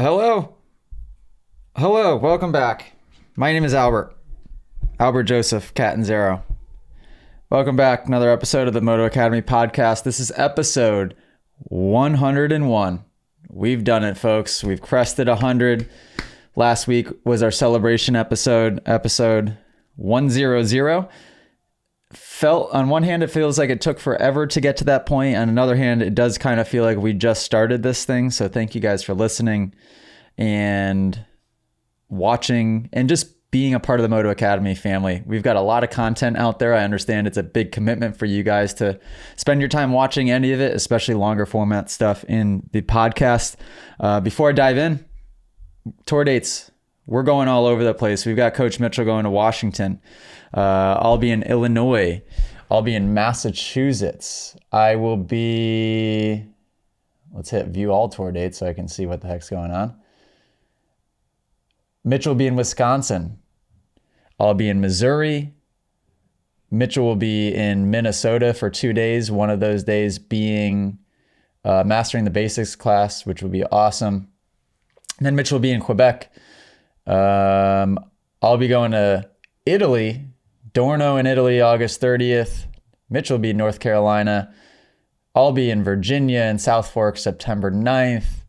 Hello. Hello. Welcome back. My name is Albert Joseph Catanzaro. Welcome back. Another episode of the Moto Academy podcast. This is episode 101. We've done it, folks. We've crested 100. Last week was our celebration episode 100. Felt on one hand, it feels like it took forever to get to that point. On another hand, it does kind of feel like we just started this thing. So thank you guys for listening and watching and just being a part of the Moto Academy family. We've got a lot of content out there. I understand it's a big commitment for you guys to spend your time watching any of it, especially longer format stuff in the podcast. Before I dive in, tour dates. We're going all over the place. We've got Coach Mitchell going to Washington. I'll be in Illinois. I'll be in Massachusetts. I will be, let's hit view all tour dates so I can see what the heck's going on. Mitchell will be in Wisconsin. I'll be in Missouri. Mitchell will be in Minnesota for 2 days. One of those days being Mastering the Basics class, which will be awesome. And then Mitchell will be in Quebec. I'll be going to Italy, Dorno in Italy, August 30th. Mitchell will be in North Carolina. I'll be in Virginia and South Fork, September 9th.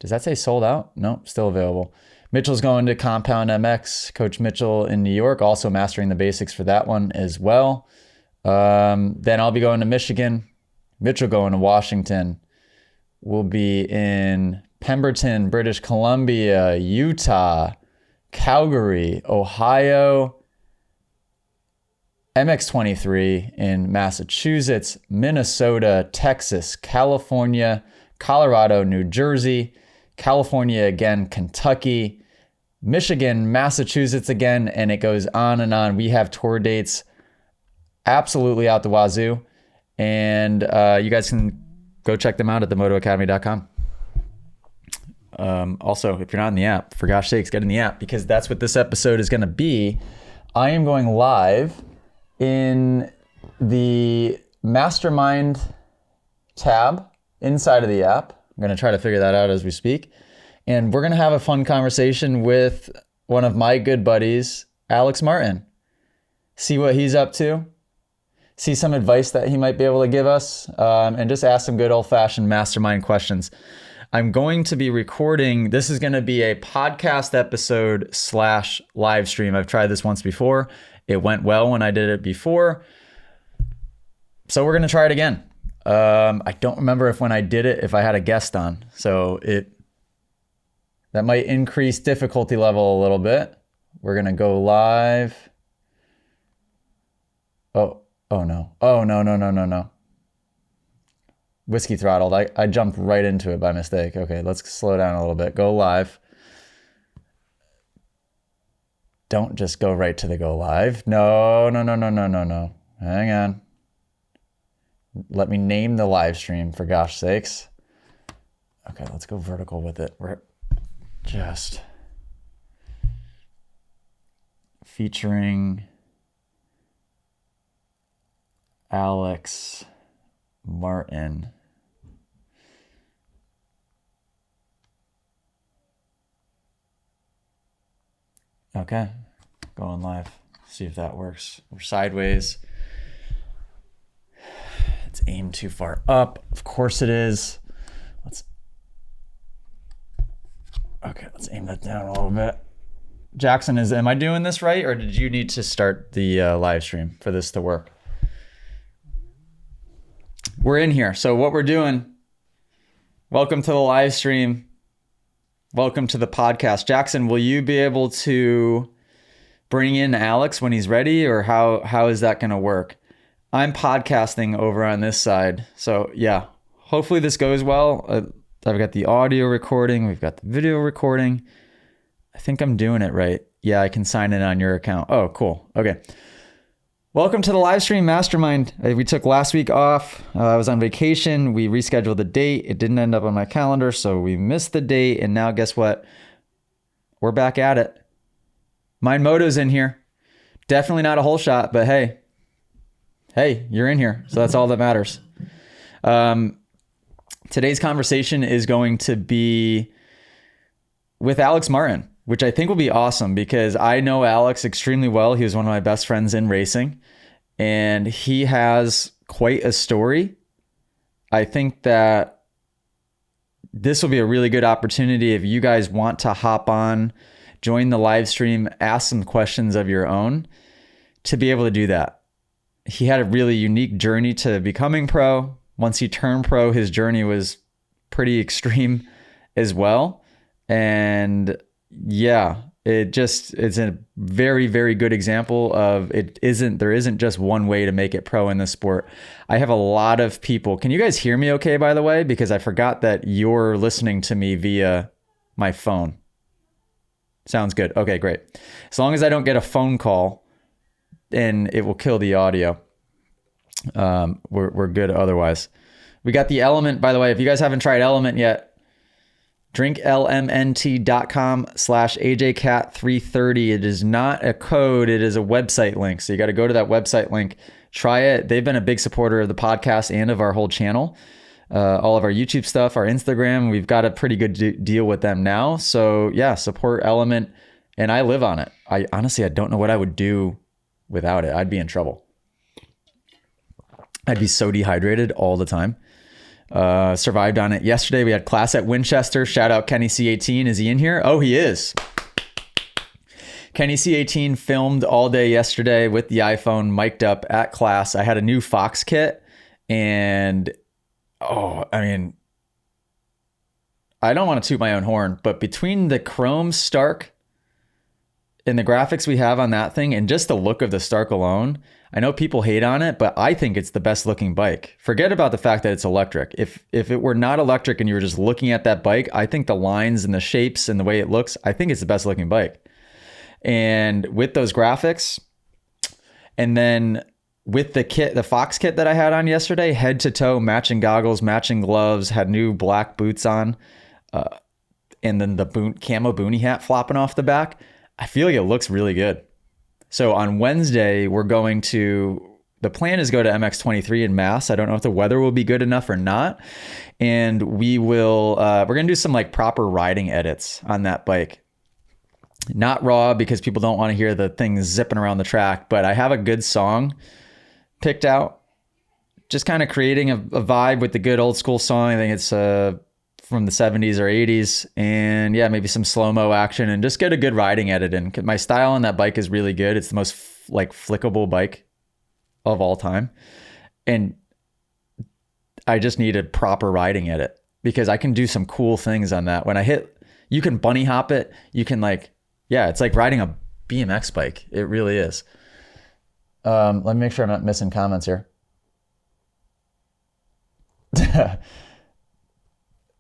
Does that say sold out? No, still available. Mitchell's going to Compound MX. Coach Mitchell in New York, also mastering the basics for that one as well. Then I'll be going to Michigan. Mitchell going to Washington. We'll be in Pemberton, British Columbia, Utah, Calgary, Ohio, MX23 in Massachusetts, Minnesota, Texas, California, Colorado, New Jersey, California again, Kentucky, Michigan, Massachusetts again, and it goes on and on. We have tour dates absolutely out the wazoo, and you guys can go check them out at themotoacademy.com. Also, if you're not in the app, for gosh sakes, get in the app, because that's what this episode is going to be. I am going live in the Mastermind tab inside of the app. I'm going to try to figure that out as we speak. And we're going to have a fun conversation with one of my good buddies, Alex Martin. See what he's up to. See some advice that he might be able to give us. And just ask some good old-fashioned mastermind questions. I'm going to be recording. This is going to be a podcast episode / live stream. I've tried this once before. It went well when I did it before. So we're going to try it again. I don't remember if when I did it, if I had a guest on. So that might increase difficulty level a little bit. We're going to go live. Oh no. No. Whiskey throttled. I jumped right into it by mistake. Okay, let's slow down a little bit. Go live. Don't just go right to the go live. No. Hang on. Let me name the live stream, for gosh sakes. Okay, let's go vertical with it. We're just featuring Alex Martin. Okay, going live. See if that works. We're sideways. It's aimed too far up. Of course it is. Let's aim that down a little bit. Jackson, am I doing this right, or did you need to start the live stream for this to work? We're in here. So what we're doing, welcome to the live stream. Welcome to the podcast. Jackson, will you be able to bring in Alex when he's ready, or how is that going to work? I'm podcasting over on this side. So yeah, hopefully this goes well. I've got the audio recording. We've got the video recording. I think I'm doing it right. Yeah, I can sign in on your account. Oh, cool. Okay. Welcome to the live stream mastermind. We took last week off. I was on vacation. We rescheduled the date. It didn't end up on my calendar, so we missed the date. And now guess what? We're back at it. Mind Moto's in here. Definitely not a whole shot, but hey, you're in here. So that's all that matters. Today's conversation is going to be with Alex Martin, which I think will be awesome because I know Alex extremely well. He was one of my best friends in racing, and he has quite a story. I think that this will be a really good opportunity if you guys want to hop on, join the live stream, ask some questions of your own, to be able to do that. He had a really unique journey to becoming pro. Once he turned pro, his journey was pretty extreme as well. And yeah, it's a very, very good example of there isn't just one way to make it pro in this sport. I have a lot of people. Can you guys hear me okay, by the way? Because I forgot that you're listening to me via my phone. Sounds good. Okay, great. As long as I don't get a phone call, and it will kill the audio. We're good otherwise. We got the Element, by the way. If you guys haven't tried Element yet, drinklmnt.com/AJCat330. It is not a code. It is a website link. So you got to go to that website link, try it. They've been a big supporter of the podcast and of our whole channel. All of our YouTube stuff, our Instagram, we've got a pretty good deal with them now. So yeah, support Element, and I live on it. I honestly don't know what I would do without it. I'd be in trouble. I'd be so dehydrated all the time. Survived on it. Yesterday we had class at Winchester. Shout out Kenny C18. Is he in here? Oh, he is. Kenny C18 filmed all day yesterday with the iPhone, mic'd up at class. I had a new Fox kit, and I don't want to toot my own horn, but between the chrome Stark and the graphics we have on that thing and just the look of the Stark alone, I know people hate on it, but I think it's the best looking bike. Forget about the fact that it's electric. If it were not electric and you were just looking at that bike, I think the lines and the shapes and the way it looks, I think it's the best looking bike. And with those graphics, and then with the kit, the Fox kit that I had on yesterday, head to toe, matching goggles, matching gloves, had new black boots on, and then the camo boonie hat flopping off the back, I feel like it looks really good. So on Wednesday, the plan is to go to MX23 in Mass. I don't know if the weather will be good enough or not. And we're going to do some like proper riding edits on that bike. Not raw because people don't want to hear the thing zipping around the track, but I have a good song picked out. Just kind of creating a vibe with the good old school song. I think it's from the 70s or 80s, and yeah, maybe some slow-mo action, and just get a good riding edit in. My style on that bike is really good. It's the most flickable bike of all time, and I just need a proper riding edit because I can do some cool things on that. When I hit, you can bunny hop it. You can it's like riding a BMX bike. It really is. Let me make sure I'm not missing comments here.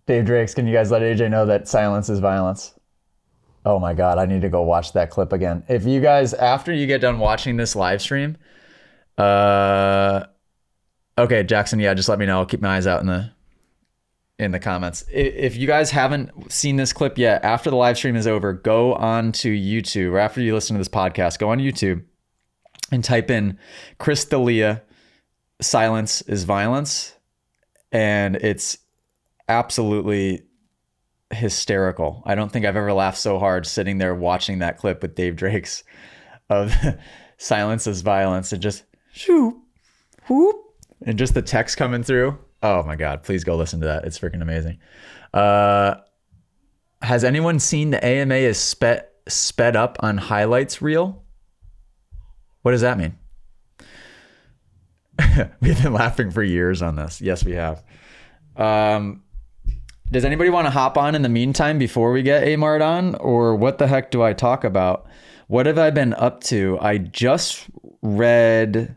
Dave Drakes, can you guys let AJ know that silence is violence? Oh my God, I need to go watch that clip again. If you guys, after you get done watching this live stream, okay, Jackson, yeah, just let me know. I'll keep my eyes out in the comments. If you guys haven't seen this clip yet, after the live stream is over, go on to YouTube, or after you listen to this podcast, go on YouTube and type in Chris D'Elia, silence is violence, and it's absolutely hysterical. I don't think I've ever laughed so hard sitting there watching that clip with Dave Drakes of silence is violence, and just shoo, whoop, and just the text coming through. Oh my God, please go listen to that. It's freaking amazing. Has anyone seen the AMA is sped up on highlights reel? What does that mean? We've been laughing for years on this. Yes, we have. Does anybody want to hop on in the meantime before we get Amart on? Or what the heck do I talk about? What have I been up to? I just read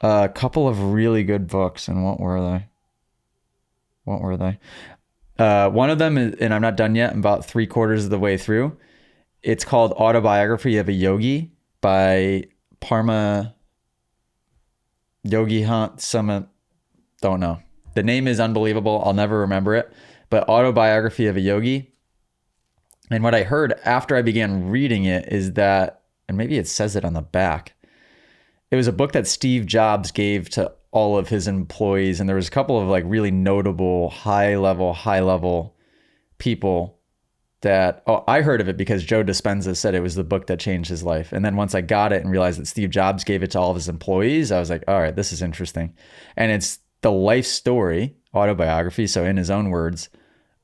a couple of really good books. And what were they? One of them is, and I'm not done yet, I'm about 3/4 of the way through. It's called Autobiography of a Yogi by Parma Yogi Hunt Summit. Don't know. The name is unbelievable. I'll never remember it. But Autobiography of a Yogi. And what I heard after I began reading it is that, and maybe it says it on the back, it was a book that Steve Jobs gave to all of his employees. And there was a couple of really notable high level people that, I heard of it because Joe Dispenza said it was the book that changed his life. And then once I got it and realized that Steve Jobs gave it to all of his employees, I was like, all right, this is interesting. And it's the life story, autobiography, so in his own words,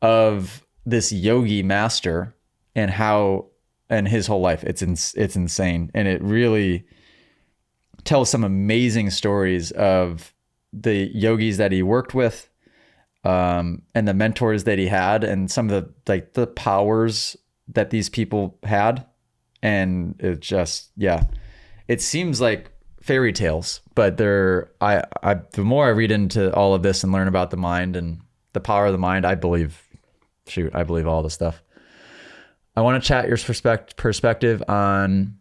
of this yogi master and his whole life. It's insane. And it really tells some amazing stories of the yogis that he worked with, and the mentors that he had, and some of the powers that these people had. And it just, it seems like fairy tales, but the more I read into all of this and learn about the mind and the power of the mind, I believe all the stuff. I want to chat your perspective on,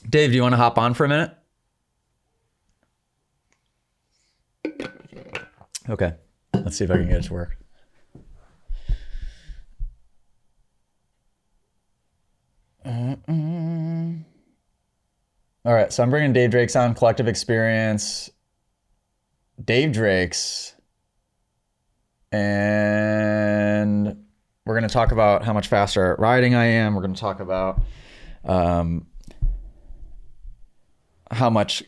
Dave, do you want to hop on for a minute? Okay. Let's see if I can get it to work. All right. So I'm bringing Dave Drakes on, Collective Experience. Dave Drakes. And we're going to talk about how much faster at riding I am. We're going to talk about how much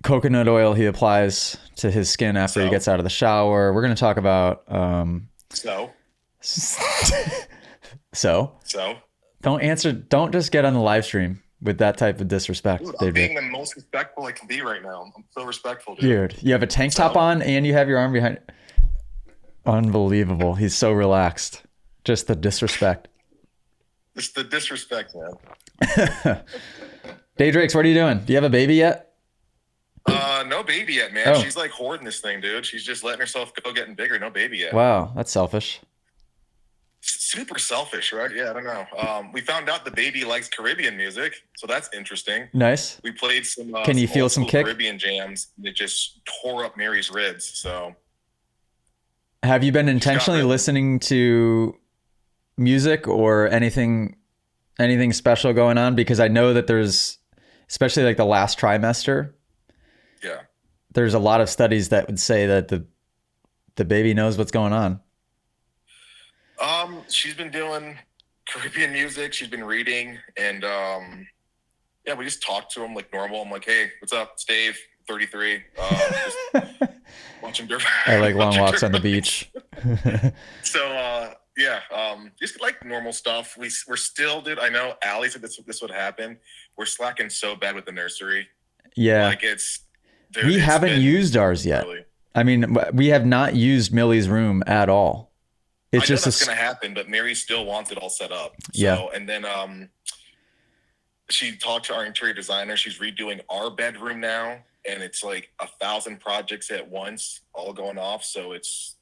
coconut oil he applies to his skin after he gets out of the shower. We're going to talk about So don't just get on the live stream with that type of disrespect. Dude, I'm being the most respectful I can be right now. I'm so respectful, dude. You have a tank top on and you have your arm behind. Unbelievable. He's so relaxed. Just the disrespect. It's the disrespect, man. Dave Drakes, what are you doing? Do you have a baby yet? No baby yet, man. She's like hoarding this thing, dude. She's just letting herself go, getting bigger. No baby yet. Wow, that's selfish. Super selfish, right? Yeah, I don't know. We found out the baby likes Caribbean music, so that's interesting. Nice. We played some. Can you feel some kick? Caribbean jams? And it just tore up Mary's ribs. So, have you been intentionally listening to music or anything special going on? Because I know that there's, especially like the last trimester. Yeah. There's a lot of studies that would say that the baby knows what's going on. She's been doing Caribbean music. She's been reading, and we just talk to him like normal. I'm like, hey, what's up? It's Dave, 33. Just watching dirt. I like long walks on the beach. So just like normal stuff. We're still, dude. I know Allie said this would happen. We're slacking so bad with the nursery. Yeah, like we haven't used ours yet. Really, I mean, we have not used Millie's room at all. It's I know that's going to happen, but Mary still wants it all set up. So, and then she talked to our interior designer. She's redoing our bedroom now, and it's like 1,000 projects at once, all going off. So it's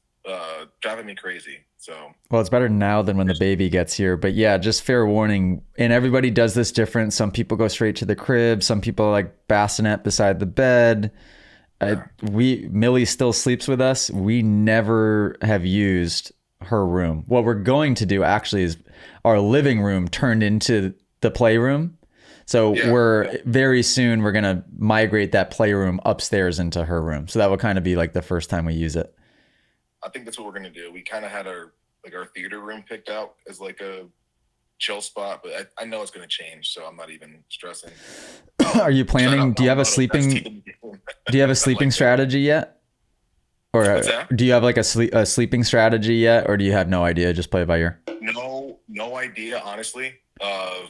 driving me crazy. So, well, it's better now than when the baby gets here. But yeah, just fair warning. And everybody does this different. Some people go straight to the crib. Some people like bassinet beside the bed. Millie still sleeps with us. We never have used her room. What we're going to do actually is our living room turned into the playroom. So very soon we're going to migrate that playroom upstairs into her room. So that will kind of be like the first time we use it. I think that's what we're going to do. We kind of had our theater room picked out as like a chill spot, but I know it's going to change. So I'm not even stressing. Are you planning, do you have a sleeping strategy yet? Or do you have like a sleeping strategy yet, or do you have no idea? Just play it by ear. No idea, honestly. I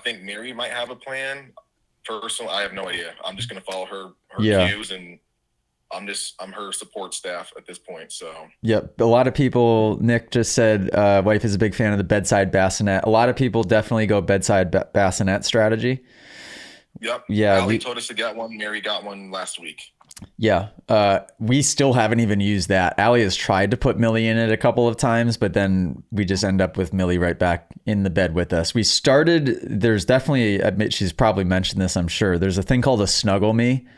think Mary might have a plan. Personally, I have no idea. I'm just gonna follow her cues, and I'm her support staff at this point. So yep, a lot of people. Nick just said wife is a big fan of the bedside bassinet. A lot of people definitely go bedside bassinet strategy. Yep. Yeah, Allie told us to get one. Mary got one last week. Yeah, we still haven't even used that. Allie has tried to put Millie in it a couple of times, but then we just end up with Millie right back in the bed with us. There's definitely, she's probably mentioned this, I'm sure. There's a thing called a Snuggle Me.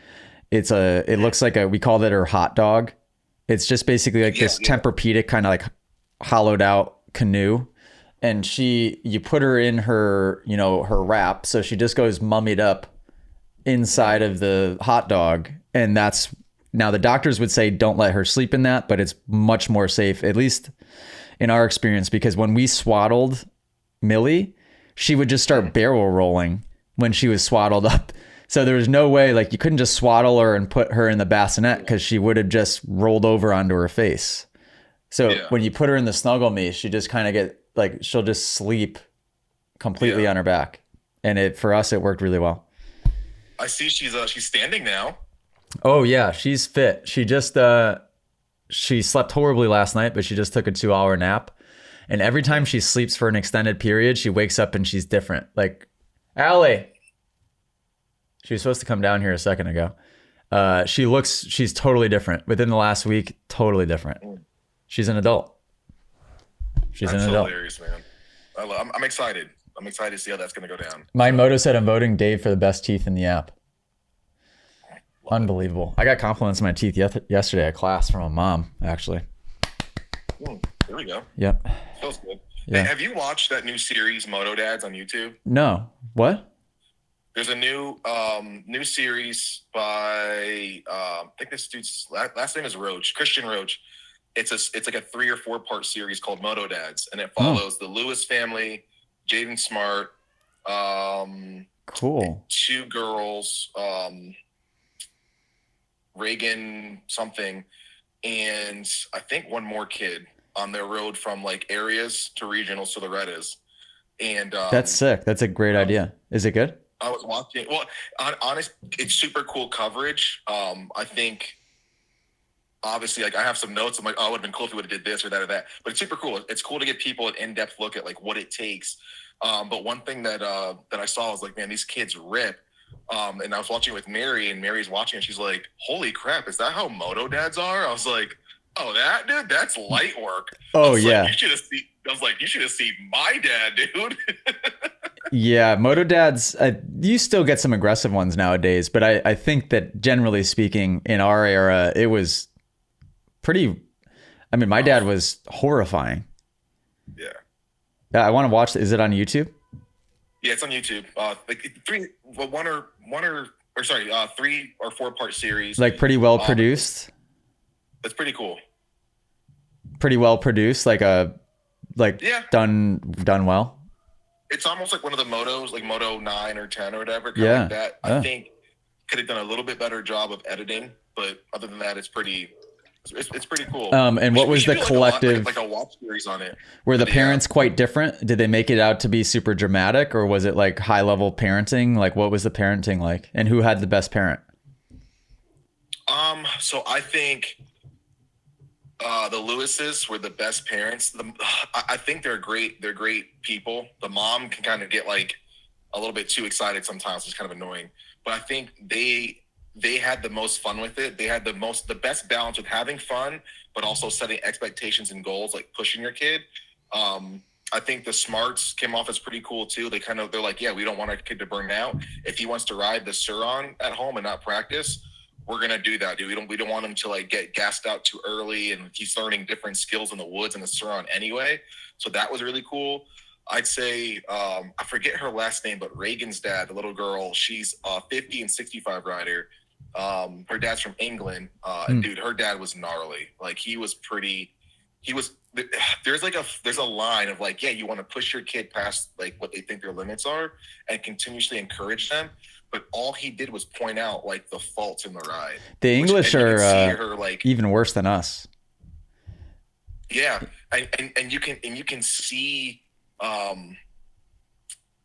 It looks like we called it her hot dog. It's just basically like this Tempur-Pedic kind of like hollowed out canoe. And you put her in her, her wrap. So she just goes mummied up inside of the hot dog. And now the doctors would say, don't let her sleep in that, but it's much more safe. At least in our experience, because when we swaddled Millie, she would just start barrel rolling when she was swaddled up. So there was no way, like you couldn't just swaddle her and put her in the bassinet because she would have just rolled over onto her face. So when you put her in the snuggle me, she just kind of she'll just sleep completely on her back. And for us, it worked really well. I see she's standing now. Oh yeah, she's fit. She just she slept horribly last night, but she just took a 2-hour nap. And every time she sleeps for an extended period, she wakes up and she's different. Like, Allie, she was supposed to come down here a second ago. She's totally different. Within the last week, totally different. She's an adult. She's an adult. Hilarious, man. I'm excited. I'm excited to see how that's going to go down. My Moto said I'm voting Dave for the best teeth in the app. Unbelievable. I got compliments on my teeth yesterday at class from a mom, actually. There we go. Yep. Feels good. Yeah. Hey, have you watched that new series, Moto Dads, on YouTube? No. What? There's a new series by I think this dude's last name is Roach, Christian Roach. It's like a 3 or 4 part series called Moto Dads, and it follows the Lewis family, Jaden Smart, cool, 2 girls, Reagan something, and I think 1 more kid on their road from like areas to regionals to the Reddis. And that's sick. That's a great idea. Is it good? I was watching. Well, honest, it's super cool coverage. I think obviously, like I have some notes. I'm like, oh, it would have been cool if we would have did this or that or that. But it's super cool. It's cool to get people an in-depth look at like what it takes. But one thing that I saw was like, man, these kids rip. And I was watching it with Mary, and Mary's watching, and she's like, holy crap, is that how Moto Dads are? I was like, oh, that dude, that's light work. Oh yeah. Like, you should have seen my dad, dude. Yeah, Moto Dads, you still get some aggressive ones nowadays, but I think that generally speaking, in our era, it was pretty. I mean, my dad was horrifying. Yeah. I want to watch. Is it on YouTube? Yeah, it's on YouTube. Like 3 or 4 part series. Like pretty well produced. That's pretty cool. Pretty well produced, done well. It's almost like one of the motos, like Moto 9 or 10 or whatever. Like that. I think could have done a little bit better job of editing, but other than that, it's pretty cool. And what was the collective? Like a watch series on it. Were the parents quite different? Did they make it out to be super dramatic, or was it like high level parenting? Like, what was the parenting like, and who had the best parent? So I think the Lewises were the best parents. I think they're great people. The mom can kind of get like a little bit too excited sometimes. It's kind of annoying, but I think they had the most fun with it. They had the best balance with having fun, but also setting expectations and goals, like pushing your kid. I think the Smarts came off as pretty cool too. They're like, yeah, we don't want our kid to burn out. If he wants to ride the Suron at home and not practice, we're gonna do that, dude. We don't want him to like get gassed out too early, and he's learning different skills in the woods and the Suron anyway. So that was really cool. I'd say I forget her last name, but Reagan's dad, the little girl, she's a 50 and 65 rider. Her dad's from England. And dude, her dad was gnarly. Like there's a line of like, yeah, you want to push your kid past like what they think their limits are and continuously encourage them. But all he did was point out like the faults in the ride. The English are even worse than us. Yeah. And you can see,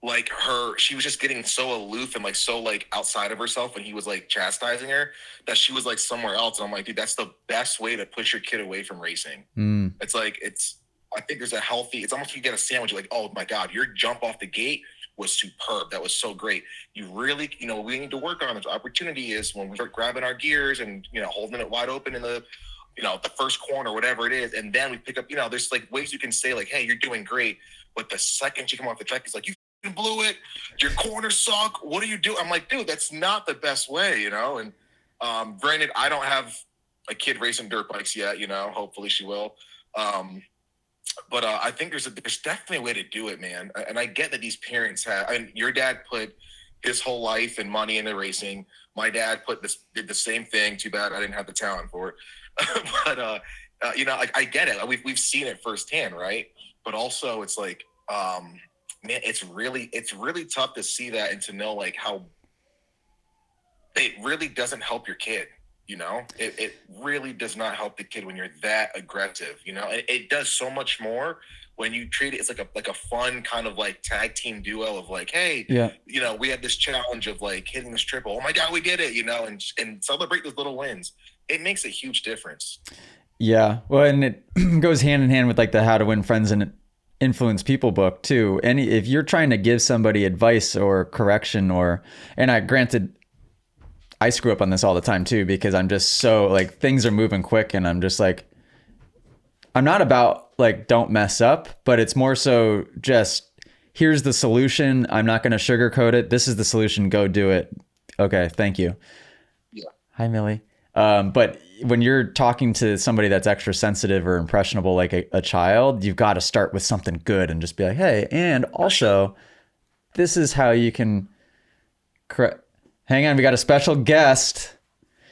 like she was just getting so aloof and like so like outside of herself when he was like chastising her that she was like somewhere else. And I'm like, dude, that's the best way to push your kid away from racing. It's like, I think there's it's almost like you get a sandwich, like, oh my God, your jump off the gate was superb. That was so great. You really, we need to work on this. Opportunity is when we start grabbing our gears and, holding it wide open in the, the first corner, whatever it is. And then we pick up, there's like ways you can say like, hey, you're doing great. But the second you come off the track, it's like, you blew it. Your corner suck. What do you do? I'm like, dude, that's not the best way, And granted, I don't have a kid racing dirt bikes yet, hopefully she will. But I think there's definitely a way to do it, man. And I get that these parents your dad put his whole life and money into racing. My dad did the same thing. Too bad I didn't have the talent for it. But like I get it. Like, we've seen it firsthand, right? But also it's like, man, it's really tough to see that and to know like how it really doesn't help your kid. It really does not help the kid when you're that aggressive. It does so much more when you treat it as like a fun kind of like tag team duo of like, hey, we had this challenge of like hitting this triple. Oh my God, we did it, and celebrate those little wins. It makes a huge difference. Yeah. Well, and it goes hand in hand with like the How to Win Friends and Influence People book too. If you're trying to give somebody advice or correction granted, I screw up on this all the time too, because I'm just so like things are moving quick and I'm just like, I'm not about like, don't mess up, but it's more so just here's the solution. I'm not going to sugarcoat it. This is the solution. Go do it. Okay. Thank you. Yeah. Hi, Millie. But when you're talking to somebody that's extra sensitive or impressionable, like a child, you've got to start with something good and just be like, hey, and also this is how you can correct. Hang on, we got a special guest.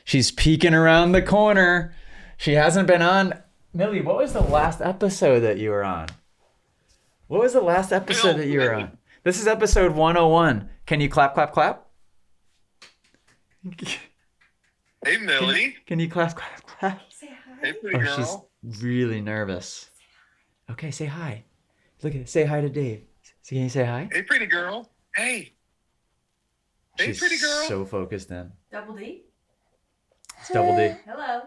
She's peeking around the corner. She hasn't been on. Millie, what was the last episode that you were on? What was the last episode that you were on? This is episode 101. Can you clap, clap, clap? Hey, Millie. Can you clap, clap, clap? Say hi. Hey, pretty girl. She's really nervous. Okay, say hi. Look at it. Say hi to Dave. So can you say hi? Hey, pretty girl. Hey. Hey, She's pretty girl. so focused in. Double D. It's Double D. Hello.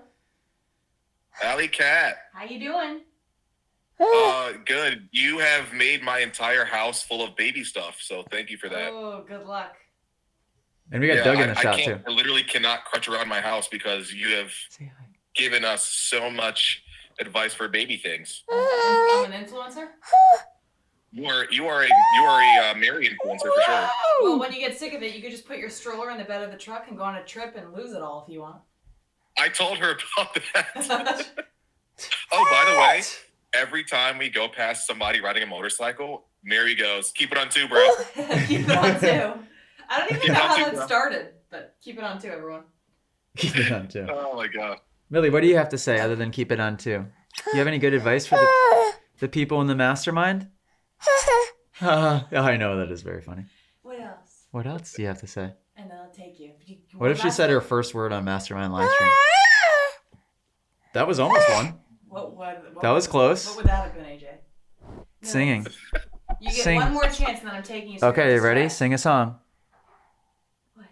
Alley Cat. How you doing? Good. You have made my entire house full of baby stuff, so thank you for that. Oh, good luck. And we got Doug in the shot too. I literally cannot crutch around my house because you have given us so much advice for baby things. I'm an influencer? You are a Mary influencer for sure. Well, when you get sick of it, you could just put your stroller in the bed of the truck and go on a trip and lose it all if you want. I told her about that. Oh, by the way, every time we go past somebody riding a motorcycle, Mary goes, "Keep it on 2, bro." Keep it on 2. I don't even know how that started, but keep it on 2, everyone. Keep it on 2. Oh my God. Millie, what do you have to say other than keep it on 2? Do you have any good advice for the people in the mastermind? I know, that is very funny. What else? What else do you have to say? And then I'll take you. What if she said her first word on Mastermind live stream? That was almost one. That was close. What would that have been, AJ? No. Singing. You get one more chance and then I'm taking you. Okay, ready? Sing a song. What?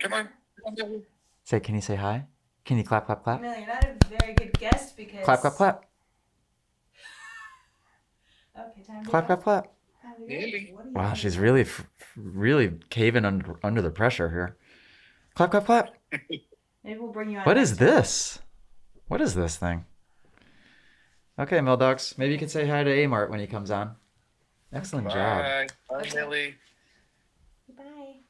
Come on. Say, can you say hi? Can you clap, clap, clap? No, you're not a very good guest because... Clap, clap, clap. Okay, time to clap, go. clap, clap. Wow, she's really, really caving under the pressure here. Clap, clap, clap. Maybe we'll bring you on. What is this? What is this thing? Okay, Mildogs, maybe you can say hi to Amart when he comes on. Excellent job. Bye, Millie. Bye.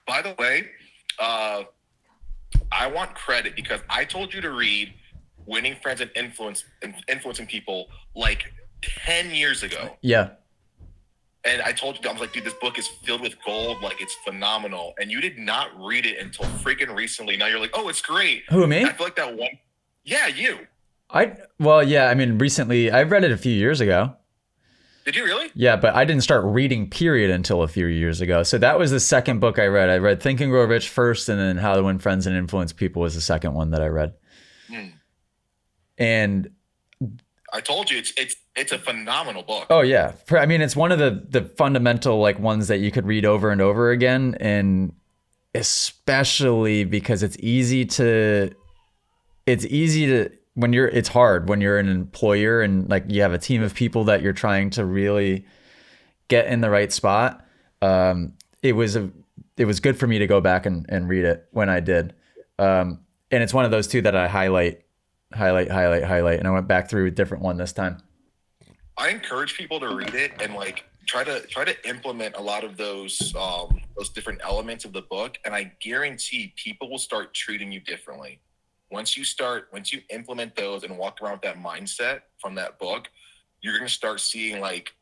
By the way, I want credit because I told you to read Winning Friends and Influencing People like 10 years ago. Yeah. And I told you, I was like, dude, this book is filled with gold. Like, it's phenomenal. And you did not read it until freaking recently. Now you're like, oh, it's great. Who, me? I feel like that one. Yeah, you. Recently, I read it a few years ago. Did you really? Yeah, but I didn't start reading period until a few years ago. So that was the second book I read. I read Think and Grow Rich first, and then How to Win Friends and Influence People was the second one that I read. And I told you, it's a phenomenal book. Oh yeah. It's one of the fundamental like ones that you could read over and over again, and especially because it's hard when you're an employer and like you have a team of people that you're trying to really get in the right spot. It was good for me to go back and read it when I did. And it's one of those two that I highlight, and I went back through a different one this time. I encourage people to read it and like try to implement a lot of those different elements of the book, and I guarantee people will start treating you differently. Once you implement those and walk around with that mindset from that book, you're going to start seeing like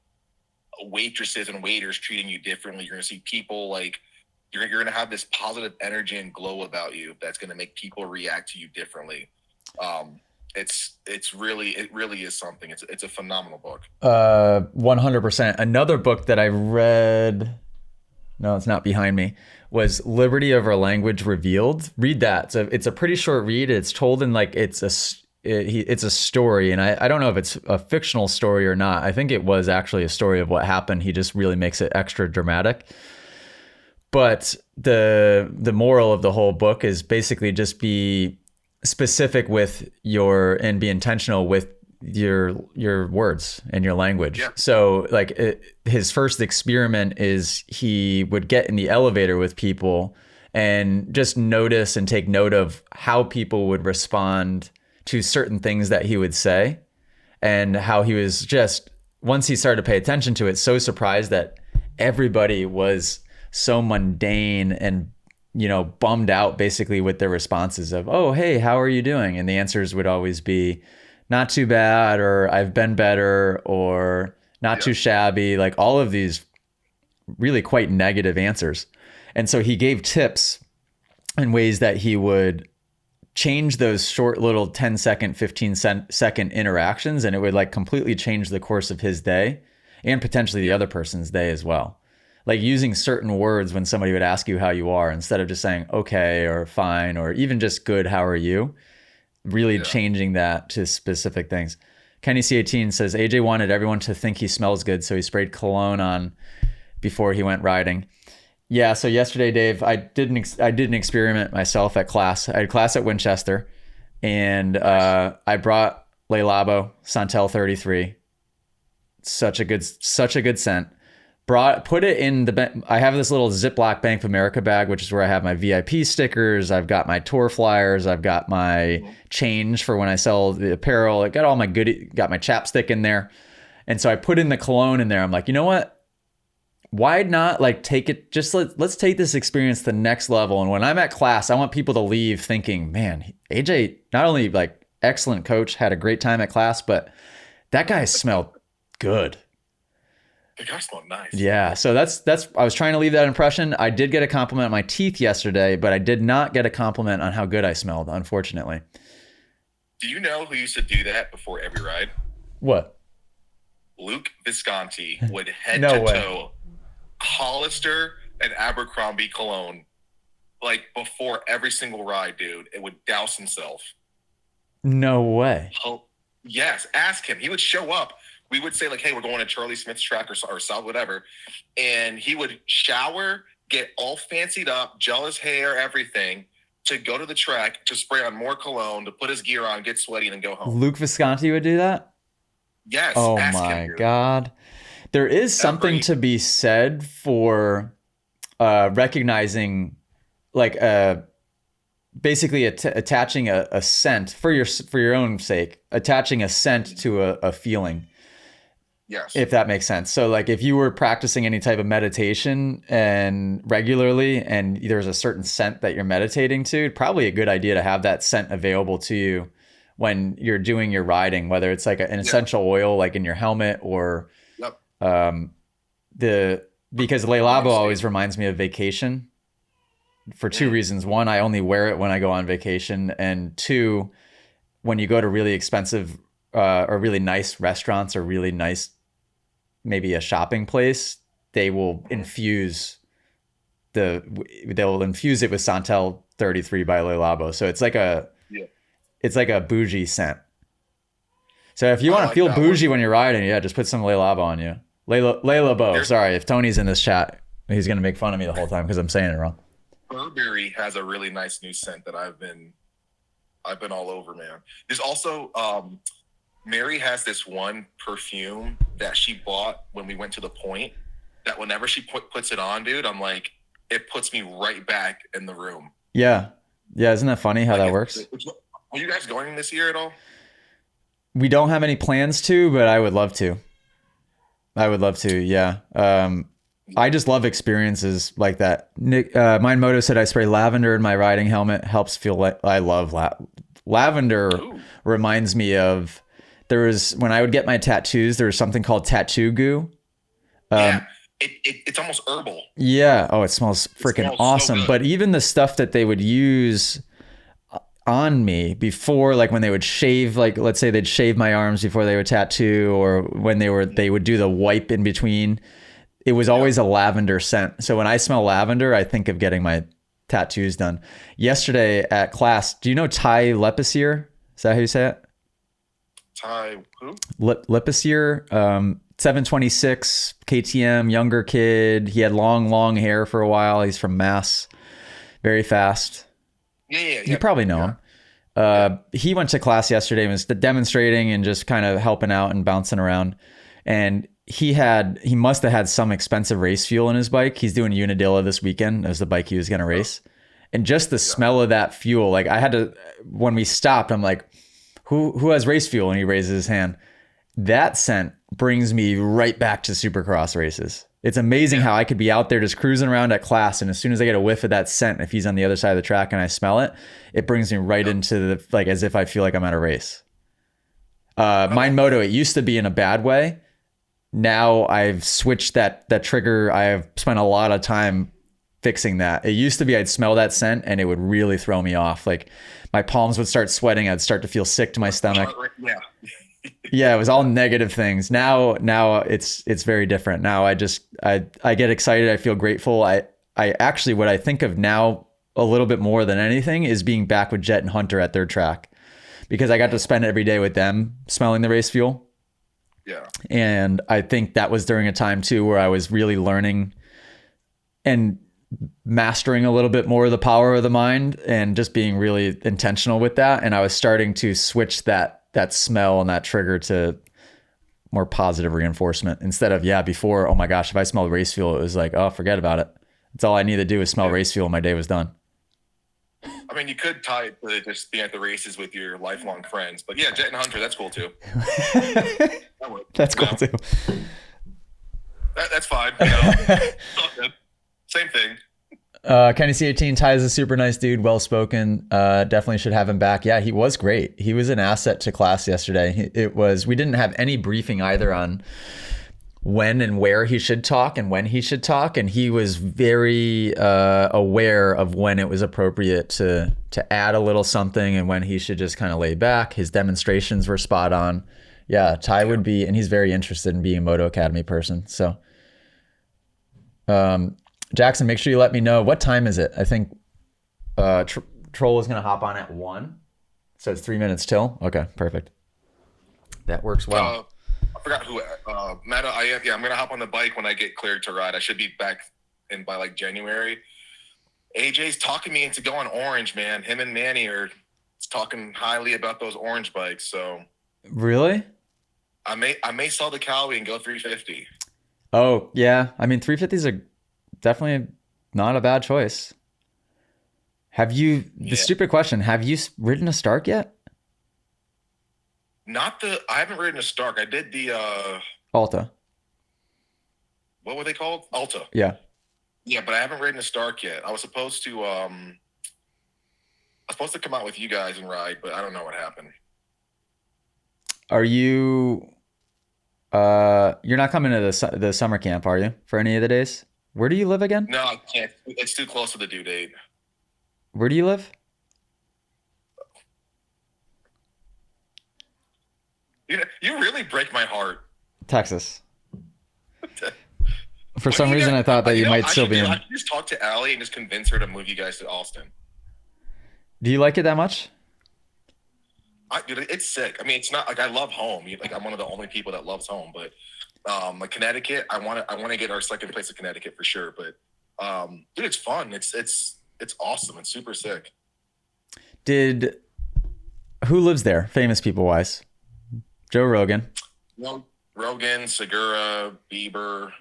waitresses and waiters treating you differently. You're going to see people like you're going to have this positive energy and glow about you that's going to make people react to you differently. It really is something. It's a phenomenal book. 100%. Another book that I read, no, it's not behind me, was Liberty Over Language Revealed. Read that. So it's a pretty short read. It's told in like it's a story, and I don't know if it's a fictional story or not. I think it was actually a story of what happened. He just really makes it extra dramatic. But the moral of the whole book is basically just be specific with and be intentional with your words and your language. Yeah. So like his first experiment is he would get in the elevator with people and just notice and take note of how people would respond to certain things that he would say, and how he was just, once he started to pay attention to it, so surprised that everybody was so mundane and, you know, bummed out basically with their responses of, oh, hey, how are you doing? And the answers would always be not too bad, or I've been better, or not too shabby, like all of these really quite negative answers. And so he gave tips and ways that he would change those short little 10-second, 15-second interactions, and it would like completely change the course of his day and potentially the other person's day as well. Like using certain words when somebody would ask you how you are, instead of just saying okay or fine or even just good, how are you? Really changing that to specific things. Kenny C18 says AJ wanted everyone to think he smells good, so he sprayed cologne on before he went riding. Yeah, so yesterday, Dave, I did an experiment myself at class. I had class at Winchester, and I brought Le Labo Santel 33. Such a good scent. Put it in I have this little Ziploc Bank of America bag, which is where I have my VIP stickers. I've got my tour flyers. I've got my change for when I sell the apparel. I got all my got my chapstick in there. And so I put in the cologne in there. I'm like, you know what? Why not like take it? Just let's take this experience to the next level. And when I'm at class, I want people to leave thinking, man, AJ, not only like excellent coach, had a great time at class, but that guy smelled good. The guy smelled nice. Yeah. So that's, I was trying to leave that impression. I did get a compliment on my teeth yesterday, but I did not get a compliment on how good I smelled, unfortunately. Do you know who used to do that before every ride? What? Luke Visconti would head to toe Hollister and Abercrombie cologne, like before every single ride, dude. It would douse himself. No way. Yes. Ask him. He would show up. We would say like, hey, we're going to Charlie Smith's track or South, whatever. And he would shower, get all fancied up, gel his hair, everything, to go to the track, to spray on more cologne, to put his gear on, get sweaty, and then go home. Luke Visconti would do that? Yes. Oh my God. There is something to be said for recognizing, like, basically attaching a scent for your own sake, attaching a scent to a feeling. Yes. If that makes sense. So like if you were practicing any type of meditation and regularly, and there's a certain scent that you're meditating to, probably a good idea to have that scent available to you when you're doing your riding, whether it's like an essential oil, like in your helmet, or because Le Labo always reminds me of vacation for two reasons. One, I only wear it when I go on vacation. And two, when you go to really expensive or really nice restaurants or really nice, maybe a shopping place, they will infuse it with Santel 33 by Le Labo. So it's like a bougie scent. So if you want to feel bougie when you're riding, just put some Le Labo on you. Le Labo. Sorry, if Tony's in this chat, he's going to make fun of me the whole time because I'm saying it wrong. Burberry has a really nice new scent that I've been all over, man. There's also Mary has this one perfume that she bought when we went to the Point, that whenever she puts it on, dude, I'm like, it puts me right back in the room. Yeah. Isn't that funny how that works? Are you guys going this year at all? We don't have any plans to, but I would love to. Yeah. I just love experiences like that. Nick, Mind Moto said I spray lavender in my riding helmet. Helps feel like I love lavender. Ooh. Reminds me of, when I would get my tattoos, there was something called tattoo goo. it's almost herbal. Yeah. Oh, it smells freaking awesome. So but even the stuff that they would use on me before, like when they would shave, like let's say they'd shave my arms before they would tattoo, or when they would do the wipe in between, it was always a lavender scent. So when I smell lavender, I think of getting my tattoos done. Yesterday at class, do you know Ty Lepisier? Is that how you say it? Ty who? Lepisier, 726 KTM, younger kid. He had long hair for a while. He's from Mass. Very fast. Yeah. You probably know him. He went to class yesterday and was demonstrating and just kind of helping out and bouncing around. And he must have had some expensive race fuel in his bike. He's doing Unadilla this weekend as the bike he was going to race. And just the smell of that fuel, like I had to, when we stopped, I'm like, who has race fuel? And he raises his hand. That scent brings me right back to Supercross races. It's amazing how I could be out there just cruising around at class, and as soon as I get a whiff of that scent, if he's on the other side of the track and I smell it, it brings me right into the, like, as if I feel like I'm at a race. Mine Moto, it used to be in a bad way. Now I've switched that trigger. I have spent a lot of time fixing that. It used to be I'd smell that scent and it would really throw me off. Like my palms would start sweating. I'd start to feel sick to my stomach. Yeah, it was all negative things. Now it's very different. Now I get excited. I feel grateful. I actually, what I think of now a little bit more than anything is being back with Jet and Hunter at their track, because I got to spend every day with them smelling the race fuel. Yeah. And I think that was during a time too where I was really learning and mastering a little bit more of the power of the mind and just being really intentional with that. And I was starting to switch that smell and that trigger to more positive reinforcement instead of, before, oh my gosh, if I smelled race fuel, it was like, oh, forget about it. That's all I need to do is smell race fuel. My day was done. I mean, you could tie it to just being at the races with your lifelong friends, but yeah, Jet and Hunter, that's cool too. That's cool too. That's fine. You know? Same thing. Kenny C18, Ty is a super nice dude, well-spoken. Definitely should have him back. Yeah, he was great. He was an asset to class yesterday. We didn't have any briefing either on when and where he should talk and when he should talk. And he was very aware of when it was appropriate to add a little something and when he should just kind of lay back. His demonstrations were spot on. Yeah, Ty would be, and he's very interested in being a Moto Academy person. So, Jackson, make sure you let me know. What time is it? I think Troll is going to hop on at 1. So it's 3 minutes till. Okay, perfect. That works well. I forgot who. Meta, I'm going to hop on the bike when I get cleared to ride. I should be back in by like January. AJ's talking me into going orange, man. Him and Manny are talking highly about those orange bikes. So really? I may sell the Cali and go 350. Oh, yeah. I mean, 350s are definitely not a bad choice. The stupid question, have you ridden a Stark yet? I haven't ridden a Stark. I did the Alta. What were they called? Alta. Yeah. Yeah, but I haven't ridden a Stark yet. I was supposed to come out with you guys and ride, but I don't know what happened. Are you you're not coming to the summer camp, are you? For any of the days? Where do you live again? No, I can't. It's too close to the due date. Where do you live? You really break my heart. Texas. For some reason, I thought that you might still be in. I should just talk to Allie and just convince her to move you guys to Austin. Do you like it that much? Dude, it's sick. I mean, it's not like I love home. Like I'm one of the only people that loves home, but like Connecticut, I want to get our second place in Connecticut for sure. But dude, it's fun. It's awesome. It's super sick. Who lives there, famous people wise? Joe Rogan. Well, Rogan, Segura, Bieber.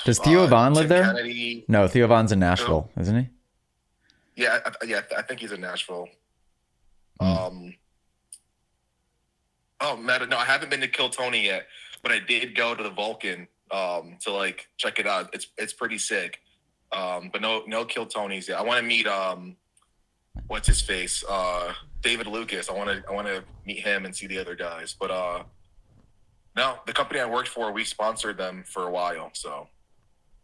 Does Theo Von live there? Kennedy. No, Theo Von's in Nashville, isn't he? Yeah, I think he's in Nashville. Mm. Oh, Meta, no, I haven't been to Kill Tony yet, but I did go to the Vulcan to like check it out. It's pretty sick. But no Kill Tonys yet. I want to meet what's his face? David Lucas. I want to meet him and see the other guys. But No, the company I worked for, we sponsored them for a while. So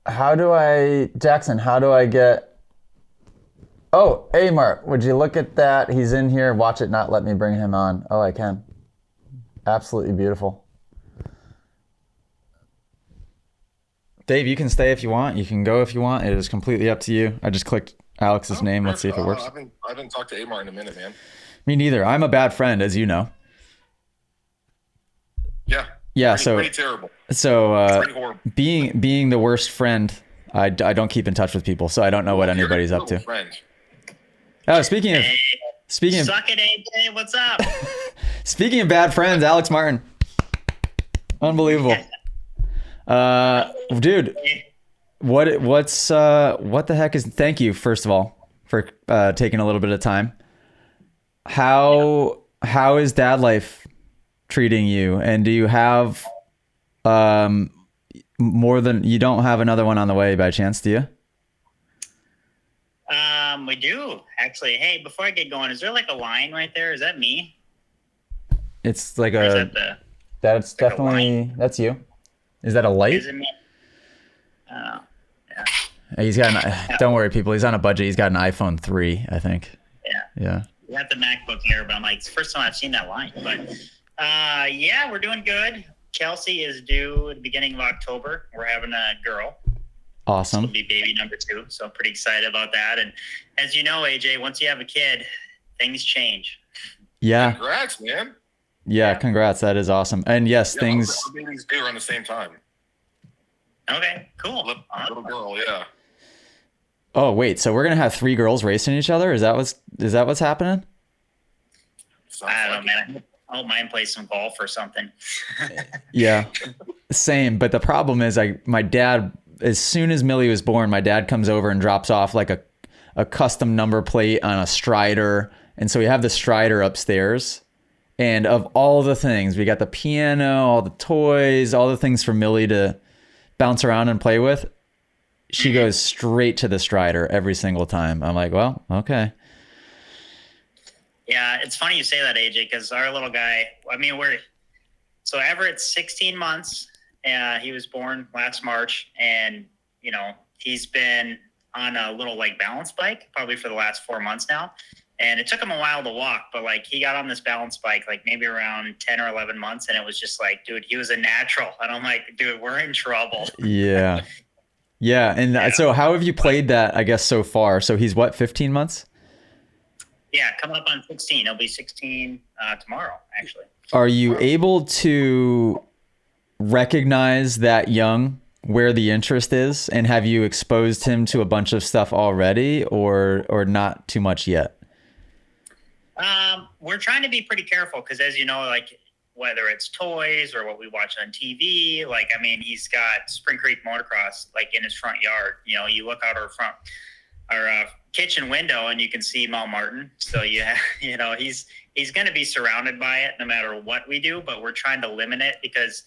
Jackson, how do I get... Oh, hey, Mark, would you look at that? He's in here. Watch it not let me bring him on. Oh, I can. Absolutely beautiful. Dave, you can stay if you want. You can go if you want. It is completely up to you. I just clicked Alex's name. Let's see if it works. I haven't talked to Amar in a minute, man. Me neither. I'm a bad friend, as you know. Yeah. Pretty terrible. So pretty horrible. being the worst friend, I don't keep in touch with people, so I don't know what anybody's up to. Friend. Oh, speaking of Suck it, AJ. What's up? speaking of bad friends, Alex Martin, unbelievable. Dude, what the heck is? Thank you, first of all, for taking a little bit of time. How is dad life treating you? And do you have more than, you don't have another one on the way by chance, do you? We do actually. Hey, before I get going, is there like a line right there? Is that me? It's like Or is a. that That's like definitely that's you. Is that a light? is it me? Yeah. He's got don't worry, people. He's on a budget. He's got an iPhone 3, I think. Yeah. We got the MacBook here, but I'm like, it's the first time I've seen that line. But yeah, we're doing good. Kelsey is due at the beginning of October. We're having a girl. Awesome. It'll be baby number 2, so I'm pretty excited about that. And as you know, AJ, once you have a kid, things change. Yeah. Congrats, man. Yeah, congrats. That is awesome. And yes, things. Our babies do around the same time. Okay, cool. Little girl, yeah. Oh wait, so we're gonna have 3 girls racing each other? Is that what's happening? I don't know, man. I hope mine plays some golf or something. Yeah, same. But the problem is, my dad, as soon as Millie was born, my dad comes over and drops off like a custom number plate on a Strider, and so we have the Strider upstairs. And of all the things, we got the piano, all the toys, all the things for Millie to bounce around and play with. She goes straight to the Strider every single time. I'm like, well, okay. Yeah, it's funny you say that, AJ, because our little guy, I mean, so Everett's 16 months. He was born last March, and, he's been on a little like balance bike probably for the last 4 months now. And it took him a while to walk, but like he got on this balance bike like maybe around 10 or 11 months, and it was just like, dude, he was a natural. And I'm like, dude, we're in trouble. Yeah. Yeah. And so how have you played that, I guess, so far? So he's what, 15 months? Yeah, coming up on 16. He'll be 16 tomorrow, actually. Are you able to recognize that young where the interest is? And have you exposed him to a bunch of stuff already, or not too much yet? We're trying to be pretty careful because, as you know, like whether it's toys or what we watch on TV, like, I mean, he's got Spring Creek Motocross like in his front yard. You look out our kitchen window and you can see Mount Martin. So he's going to be surrounded by it no matter what we do, but we're trying to limit it because,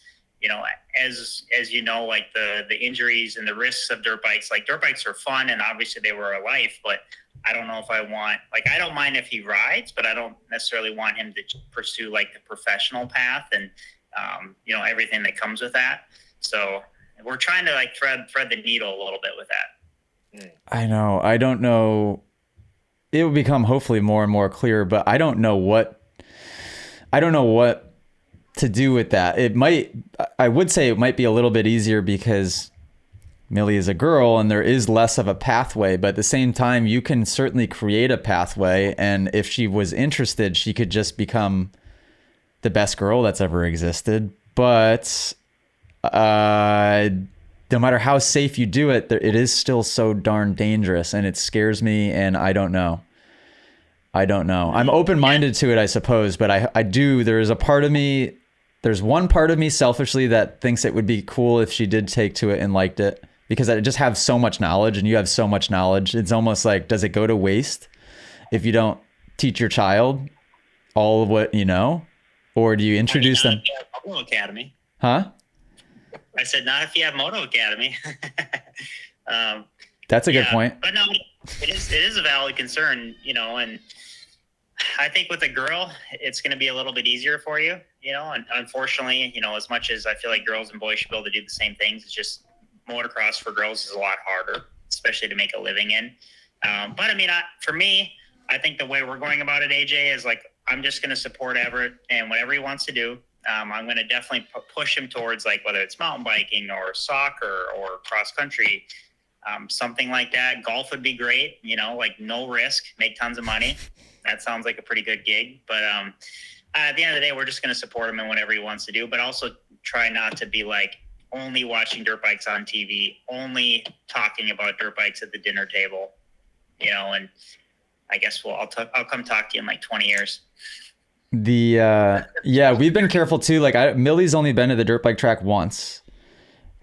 as you know, like the injuries and the risks of dirt bikes, like dirt bikes are fun and obviously they were a life, but I don't know if I don't mind if he rides, but I don't necessarily want him to pursue like the professional path and, everything that comes with that. So we're trying to like thread the needle a little bit with that. I know. I don't know. It will become hopefully more and more clear, but I don't know what to do with that. I would say it might be a little bit easier because Millie is a girl and there is less of a pathway, but at the same time, you can certainly create a pathway. And if she was interested, she could just become the best girl that's ever existed. But no matter how safe you do it, it is still so darn dangerous, and it scares me. And I don't know. I'm open-minded to it, I suppose, but I do. There's one part of me selfishly that thinks it would be cool if she did take to it and liked it, because I just have so much knowledge and you have so much knowledge. It's almost like, does it go to waste if you don't teach your child all of what you know? Or do you introduce them? Moto Academy. Huh? I said, not if you have Moto Academy. That's a good point. But no, it is a valid concern, and I think with a girl, it's going to be a little bit easier for you, and unfortunately, as much as I feel like girls and boys should be able to do the same things, it's just motocross for girls is a lot harder, especially to make a living in. But I mean, for me, I think the way we're going about it, AJ, is like, I'm just going to support Everett and whatever he wants to do. I'm going to definitely push him towards, like, whether it's mountain biking or soccer or cross country, something like that. Golf would be great, like no risk, make tons of money. That sounds like a pretty good gig. But at the end of the day, we're just going to support him in whatever he wants to do, but also try not to be like only watching dirt bikes on TV, only talking about dirt bikes at the dinner table, and I guess I'll come talk to you in like 20 years. Yeah, we've been careful too. Like Millie's only been to the dirt bike track once.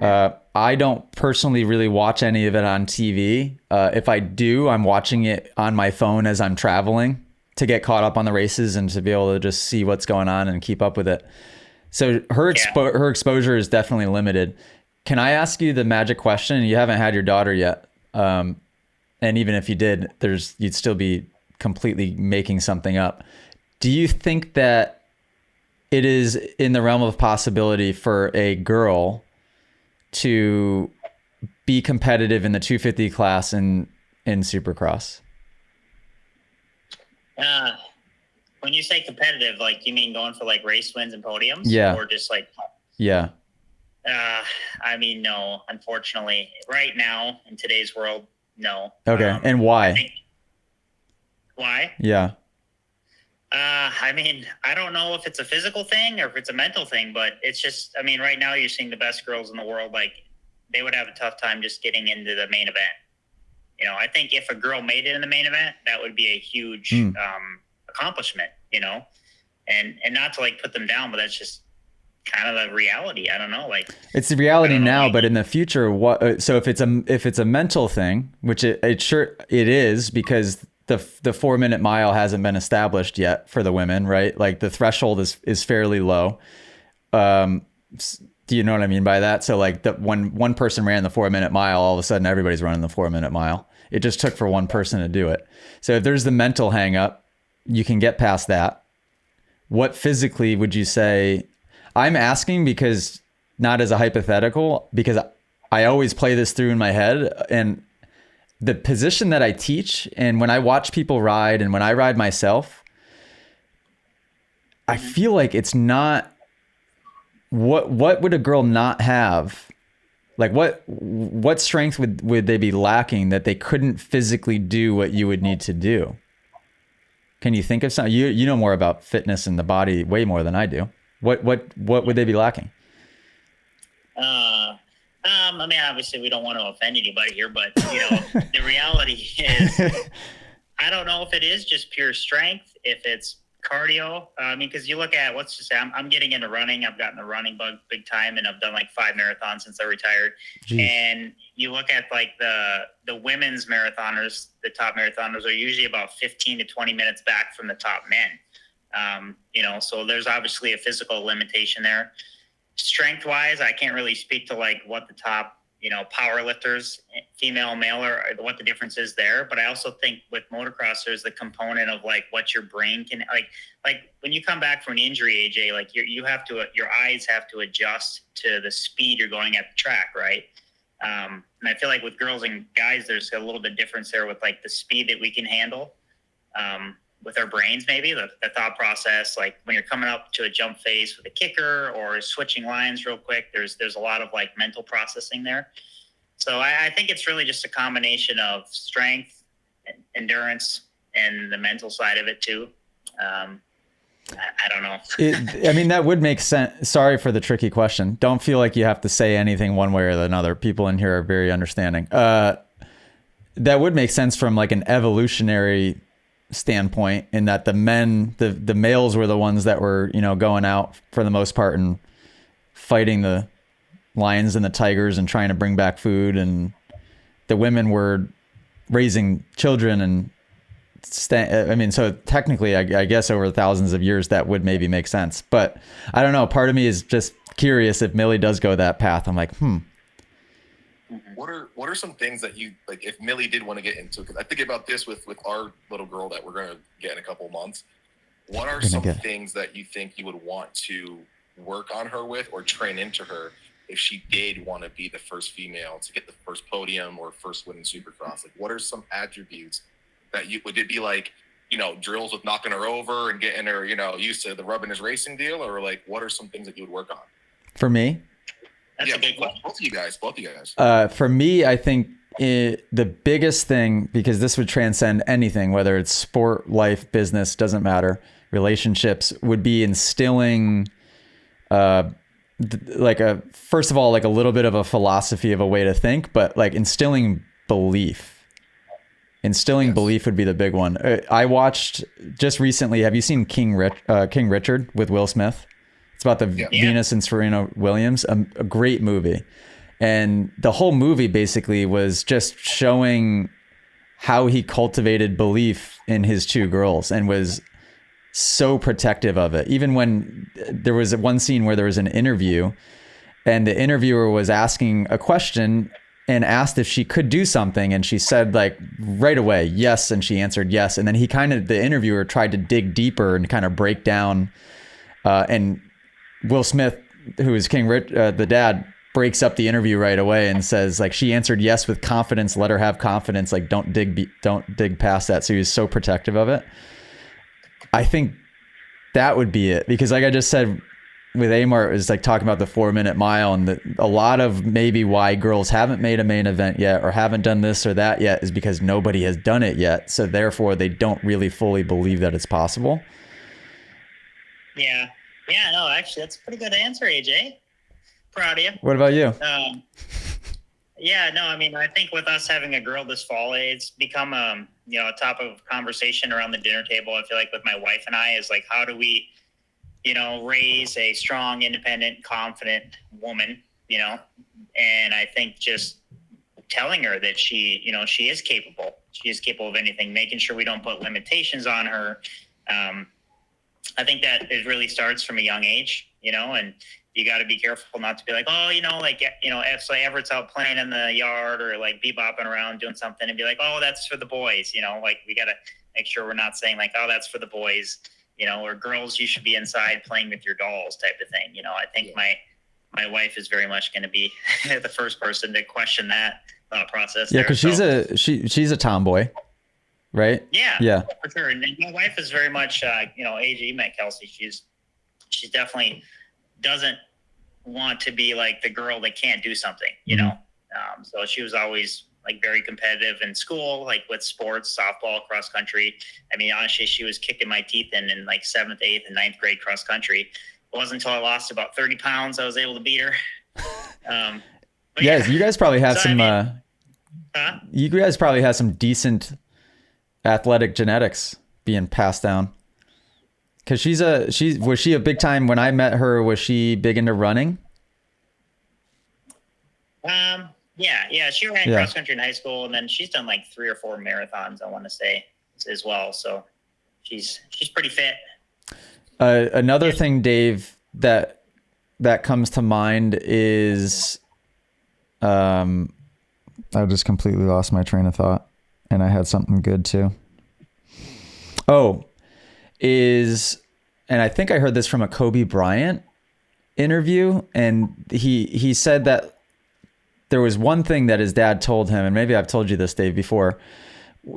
I don't personally really watch any of it on TV. If I do, I'm watching it on my phone as I'm traveling to get caught up on the races and to be able to just see what's going on and keep up with it. So her exposure is definitely limited. Can I ask you the magic question? You haven't had your daughter yet. And even if you did, you'd still be completely making something up. Do you think that it is in the realm of possibility for a girl to be competitive in the 250 class in Supercross? When you say competitive, like, you mean going for like race wins and podiums? Yeah. Or just like... Yeah. I mean, no, unfortunately. Right now, in today's world, no. Okay, and why? Why? Yeah. I mean, I don't know if it's a physical thing or if it's a mental thing, but it's just, I mean, right now you're seeing the best girls in the world, like, they would have a tough time just getting into the main event. I think if a girl made it in the main event, that would be a huge accomplishment, and not to like put them down, but that's just kind of the reality. I don't know, like, it's the reality now, but in the future, what? So if it's a mental thing, which it is, because the 4-minute mile hasn't been established yet for the women, right? Like the threshold is fairly low. Do you know what I mean by that? So like when one person ran the 4-minute mile, all of a sudden everybody's running the 4-minute mile. It just took for one person to do it. So if there's the mental hang up, you can get past that. What physically would you say? I'm asking because, not as a hypothetical, because I always play this through in my head, and the position that I teach, and when I watch people ride and when I ride myself, I feel like it's not, what would a girl not have? Like what strength would they be lacking that they couldn't physically do what you would need to do? Can you think of something? You know more about fitness and the body way more than I do. What would they be lacking? I mean, obviously we don't want to offend anybody here, but the reality is, I don't know if it is just pure strength, if it's cardio. I mean, because you look at, let's just say I'm getting into running. I've gotten the running bug big time, and I've done like 5 marathons since I retired. Jeez. And you look at like the women's marathoners, the top marathoners are usually about 15 to 20 minutes back from the top men. So there's obviously a physical limitation there. Strength wise, I can't really speak to like what the top, power lifters, female, male, or what the difference is there. But I also think with motocross, there's the component of like what your brain can, like when you come back from an injury, AJ, like your eyes have to adjust to the speed you're going at the track. Right. And I feel like with girls and guys, there's a little bit difference there with like the speed that we can handle. With our brains, maybe the thought process, like when you're coming up to a jump face with a kicker or switching lines real quick, there's a lot of like mental processing there. So I think it's really just a combination of strength, endurance, and the mental side of it too. I don't know. That would make sense. Sorry for the tricky question. Don't feel like you have to say anything one way or another. People in here are very understanding. That would make sense from like an evolutionary standpoint, in that the males were the ones that were going out for the most part and fighting the lions and the tigers and trying to bring back food, and the women were raising children and so technically I guess over thousands of years that would maybe make sense, but I don't know, part of me is just curious if Millie does go that path. I'm like What are some things that you like if Millie did want to get into? Because I think about this with our little girl that we're going to get in a couple of months. what are some things that you think you would want to work on her with or train into her if she did want to be the first female to get the first podium or first win in Supercross? Like, what are some attributes that would it be like, drills with knocking her over and getting her, used to the rubbing his racing deal? Or like, what are some things that you would work on? For me? That's a big one. Both of you guys. For me, I think the biggest thing, because this would transcend anything, whether it's sport, life, business, doesn't matter, relationships, would be instilling first of all, like a little bit of a philosophy of a way to think, but like instilling belief. Belief would be the big one. I watched just recently, have you seen King Richard with Will Smith? It's about the Venus and Serena Williams, a great movie. And the whole movie basically was just showing how he cultivated belief in his two girls and was so protective of it. Even when there was one scene where there was an interview and the interviewer was asking a question and asked if she could do something. And she said like right away, yes. And she answered yes. And then the interviewer tried to dig deeper and kind of break down. And Will Smith, who is King Rich, the dad, breaks up the interview right away and says like, she answered yes with confidence. Let her have confidence. Like don't dig past that. So he was so protective of it. I think that would be it, because like I just said with Amar, it was like talking about the 4-minute mile, and a lot of maybe why girls haven't made a main event yet or haven't done this or that yet is because nobody has done it yet. So therefore they don't really fully believe that it's possible. Yeah. Yeah, no, actually that's a pretty good answer, AJ. Proud of you. What about you? Yeah, no, I mean, I think with us having a girl this fall, it's become a top of conversation around the dinner table. I feel like with my wife and I is like, how do we, raise a strong, independent, confident woman, and I think just telling her that she is capable. She is capable of anything, making sure we don't put limitations on her. I think that it really starts from a young age, and you got to be careful not to be like, if Everett's out playing in the yard or like bebopping around doing something and be like, oh, that's for the boys, like we got to make sure we're not saying like, oh, that's for the boys, or girls, you should be inside playing with your dolls type of thing. I think my wife is very much going to be the first person to question that thought process. Yeah, because she's a tomboy, right? Yeah, for sure. And my wife is very much, AJ, you met Kelsey. She's definitely doesn't want to be like the girl that can't do something, so she was always like very competitive in school, like with sports, softball, cross country. I mean, honestly, she was kicking my teeth in like 7th, 8th, and 9th grade cross country. It wasn't until I lost about 30 pounds I was able to beat her. You guys probably had you guys probably had some decent athletic genetics being passed down. Cause was she a big time when I met her? Was she big into running? Yeah. She ran cross country in high school, and then she's done like 3 or 4 marathons, I want to say, as well. So she's pretty fit. Another thing, Dave, that comes to mind is, I just completely lost my train of thought, and I had something good too. And I think I heard this from a Kobe Bryant interview, and he said that there was one thing that his dad told him, and maybe I've told you this, Dave, before.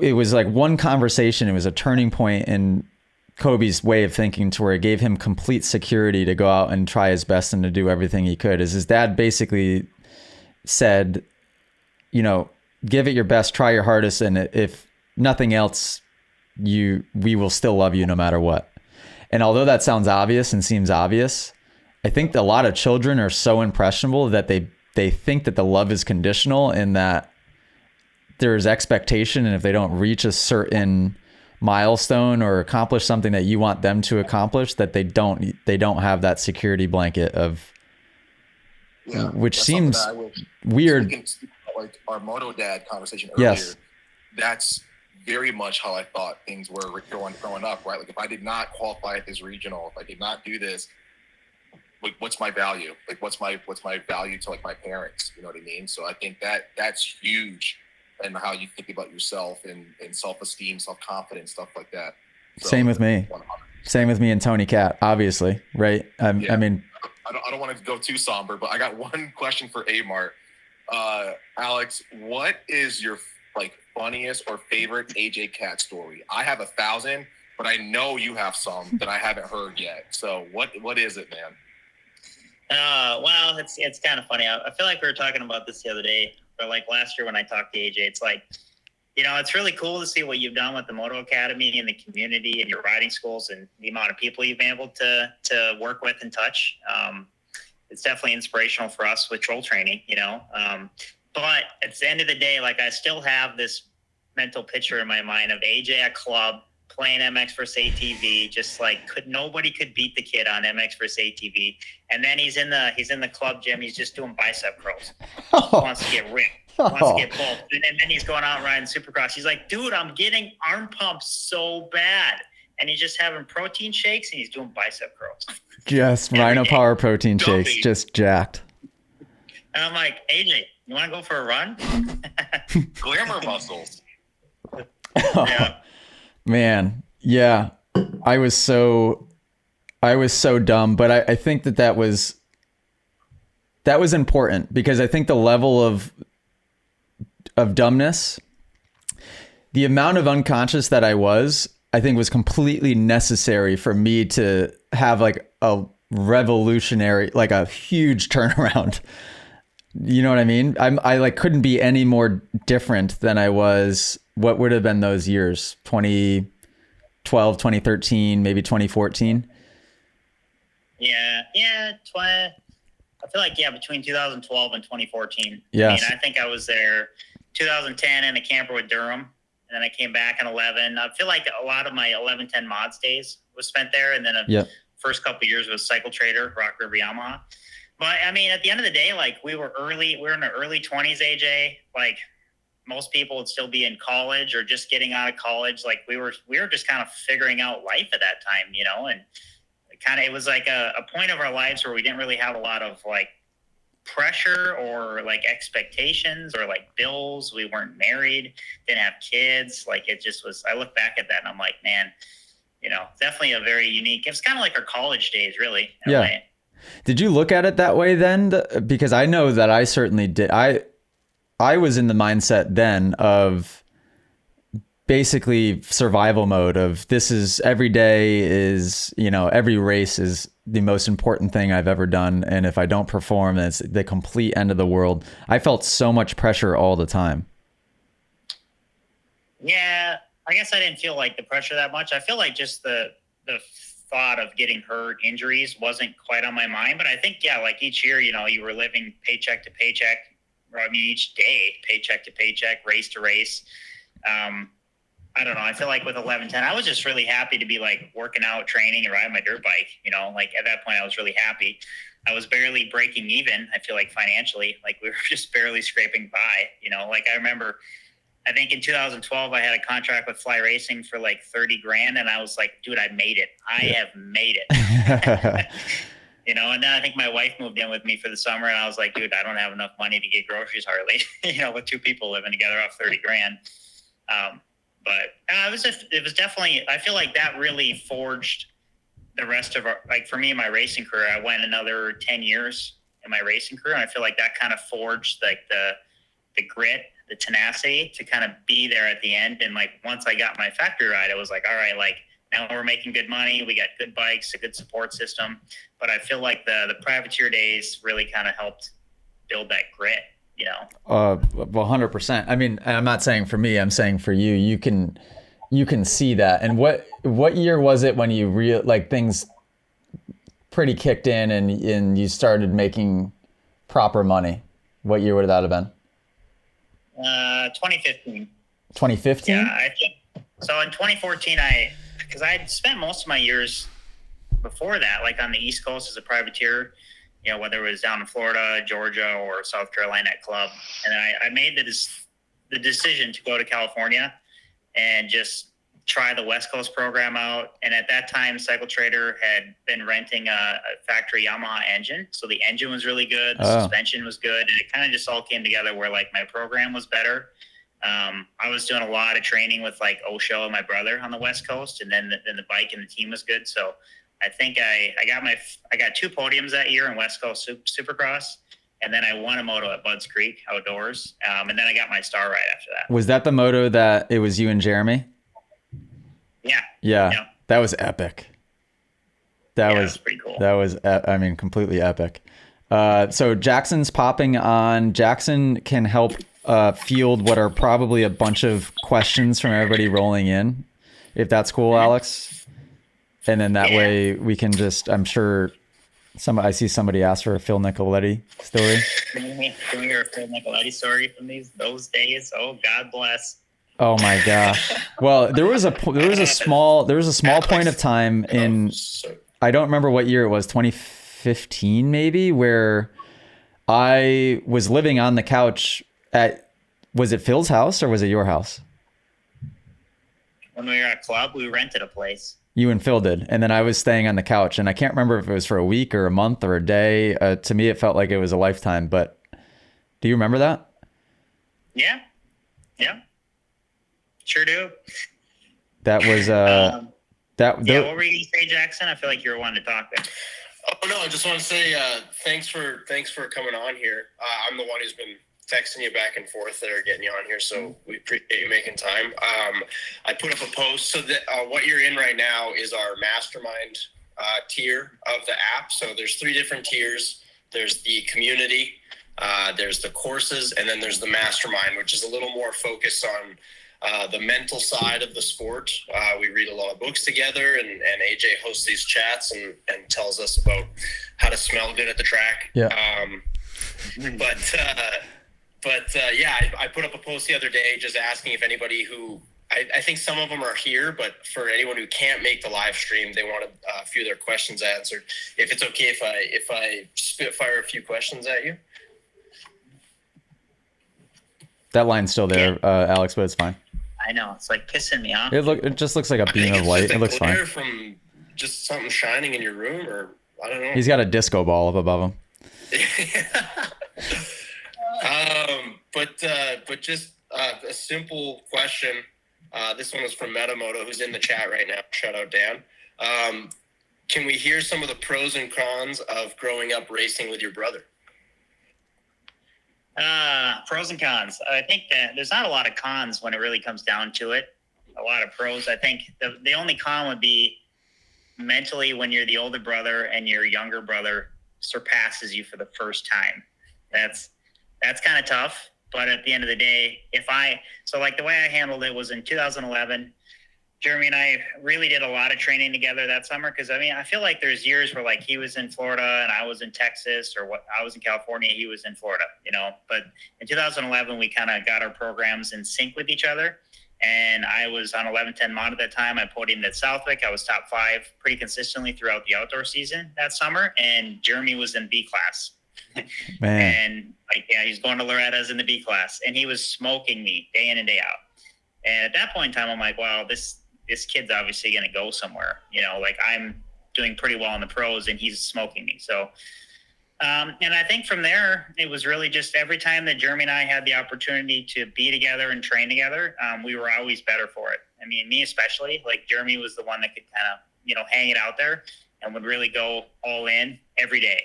It was like one conversation. It was a turning point in Kobe's way of thinking, to where it gave him complete security to go out and try his best and to do everything he could. Is his dad basically said, give it your best, try your hardest, and if nothing else, we will still love you no matter what. And although that sounds obvious and seems obvious, I think a lot of children are so impressionable that they think that the love is conditional, and that there's expectation, and if they don't reach a certain milestone or accomplish something that you want them to accomplish, that they don't have that security blanket of, which seems weird. Like our Moto dad conversation earlier. Yes. That's very much how I thought things were growing up, right? Like if I did not qualify at this regional, if I did not do this, like what's my value? Like what's my value to like my parents? You know what I mean? So I think that's huge, and how you think about yourself and self-esteem, self-confidence, stuff like that. So, same with me. Same with me and Tony Cat, obviously, right? I mean, I don't want to go too somber, but I got one question for A-Mart. Alex, what is your funniest or favorite AJ Cat story? I have 1,000, but I know you have some that I haven't heard yet. So what is it, man? Well, it's kind of funny. I feel like we were talking about this the other day, or like last year when I talked to AJ. It's like, it's really cool to see what you've done with the Moto Academy and the community and your riding schools and the amount of people you've been able to work with and touch. It's definitely inspirational for us with troll training, but at the end of the day, like I still have this mental picture in my mind of AJ at club playing MX versus ATV, just like nobody could beat the kid on MX versus ATV. And then he's in the club gym. He's just doing bicep curls. Wants to get ripped. Wants to get pulled. And then he's going out riding Supercross. He's like, dude, I'm getting arm pumps so bad. And he's just having protein shakes and he's doing bicep curls. Just Rhino Power protein shakes, just jacked. And I'm like, AJ, you want to go for a run? Glamour muscles. Yeah. Man, yeah. I was so dumb, but I think that was important because I think the level of dumbness, the amount of unconscious that I think was completely necessary for me to have like a revolutionary, like a huge turnaround. You know what I mean? I like couldn't be any more different than I was. What would have been those years? 2012, 2013, maybe 2014. Yeah. I feel like, between 2012 and 2014. Yes. I think I was there 2010 in a camper with Durham, and then I came back in 11. I feel like a lot of my 11-10 mods days was spent there, and then first couple of years was Cycle Trader, Rock River Yamaha. But, at the end of the day, like, we were in the early 20s, AJ. Like, most people would still be in college or just getting out of college. Like, we were just kind of figuring out life at that time, and it was like a point of our lives where we didn't really have a lot of like pressure or like expectations or like bills. We weren't married, didn't have kids. Like, it just was, I look back at that and I'm like, man, definitely a very unique, it was kind of like our college days, really. In a way. Did you look at it that way then? Because I know that I certainly did. I was in the mindset then of basically survival mode of this is every day is, every race is the most important thing I've ever done. And if I don't perform, it's the complete end of the world. I felt so much pressure all the time. Yeah, I guess I didn't feel like the pressure that much. I feel like just the thought of getting hurt, injuries wasn't quite on my mind. But I think, like each year, you were living paycheck to paycheck. Each day, paycheck to paycheck, race to race. I don't know. I feel like with 11-10, I was just really happy to be like working out, training, and riding my dirt bike. Like at that point, I was really happy. I was barely breaking even. I feel like financially, like we were just barely scraping by. Like I remember, I think in 2012, I had a contract with Fly Racing for like 30 grand, and I was like, dude, I made it. I have made it. And then I think my wife moved in with me for the summer, and I was like, dude, I don't have enough money to get groceries hardly, with two people living together off 30 grand. But it was definitely, I feel like that really forged the rest of for me, my racing career. I went another 10 years in my racing career, and I feel like that kind of forged like the grit, the tenacity to kind of be there at the end. And like, once I got my factory ride, it was like, all right, like, now we're making good money. We got good bikes, a good support system. But I feel like the privateer days really kind of helped build that grit, 100%. I mean, I'm not saying for me, I'm saying for you. You can see that. And what year was it when you things pretty kicked in and you started making proper money? What year would that have been? 2015. 2015? Yeah, I think so. In 2014, because I had spent most of my years before that, like on the East Coast as a privateer, whether it was down in Florida, Georgia, or South Carolina at club. And then I made the decision to go to California and just try the West Coast program out. And at that time, Cycle Trader had been renting a factory Yamaha engine. So the engine was really good. The suspension was good. And it kind of just all came together where like my program was better. I was doing a lot of training with like Osho and my brother on the West Coast, and then the bike and the team was good. So I think I got 2 podiums that year in West Coast Supercross, and then I won a moto at Budds Creek outdoors, and then I got my star right after that. Was that the moto that it was you and Jeremy? Yeah. Yeah. That was epic. That was pretty cool. That was, I mean, completely epic. So Jackson's popping on. Jackson can help field what are probably a bunch of questions from everybody rolling in, if that's cool, Alex. And then that way we can just, I'm sure I see somebody ask for a Phil Nicoletti story. Can we hear a Phil Nicoletti story from those days? Oh, God bless. Oh my gosh. Well, there was a small point of time in, I don't remember what year it was, 2015 maybe, where I was living on the couch at, was it Phil's house or was it your house? When we were at club, we rented a place. You and Phil did. And then I was staying on the couch, and I can't remember if it was for a week or a month or a day. To me, it felt like it was a lifetime, but do you remember that? Yeah. Sure do. That was, what were you going to say, Jackson? I feel like you were wanting to talk there. Oh, no, I just want to say thanks for coming on here. I'm the one who's been texting you back and forth there, getting you on here, so we appreciate you making time. I put up a post, so that what you're in right now is our mastermind tier of the app. So there's 3 different tiers. There's the community, there's the courses, and then there's the mastermind, which is a little more focused on the mental side of the sport. We read a lot of books together, and AJ hosts these chats and tells us about how to smell good at the track. Yeah. I put up a post the other day just asking if anybody who, I think some of them are here, but for anyone who can't make the live stream, they want a few of their questions answered. If it's okay if I spitfire a few questions at you. That line's still there, Alex, but it's fine. I know, it's like pissing me off. It just looks like a beam of light. It looks fine. From just something shining in your room, or I don't know. He's got a disco ball up above him. But just a simple question. This one is from Moto, who's in the chat right now. Shout out, Dan. Can we hear some of the pros and cons of growing up racing with your brother? Pros and cons. I think that there's not a lot of cons when it really comes down to it. A lot of pros. I think the only con would be mentally when you're the older brother and your younger brother surpasses you for the first time. That's kind of tough. But at the end of the day, the way I handled it was in 2011, Jeremy and I really did a lot of training together that summer. Cause I mean, I feel like there's years where like he was in Florida and I was in Texas, or I was in California, he was in Florida, but in 2011, we kind of got our programs in sync with each other. And I was on 1110 mod at that time. I podiumed at Southwick. I was top 5 pretty consistently throughout the outdoor season that summer. And Jeremy was in B class. Man. And he's going to Loretta's in the B class, and he was smoking me day in and day out. And at that point in time, I'm like, wow, this kid's obviously going to go somewhere. I'm doing pretty well in the pros, and he's smoking me. So, and I think from there, it was really just every time that Jeremy and I had the opportunity to be together and train together, we were always better for it. I mean, me especially, like Jeremy was the one that could kind of, hang it out there and would really go all in every day.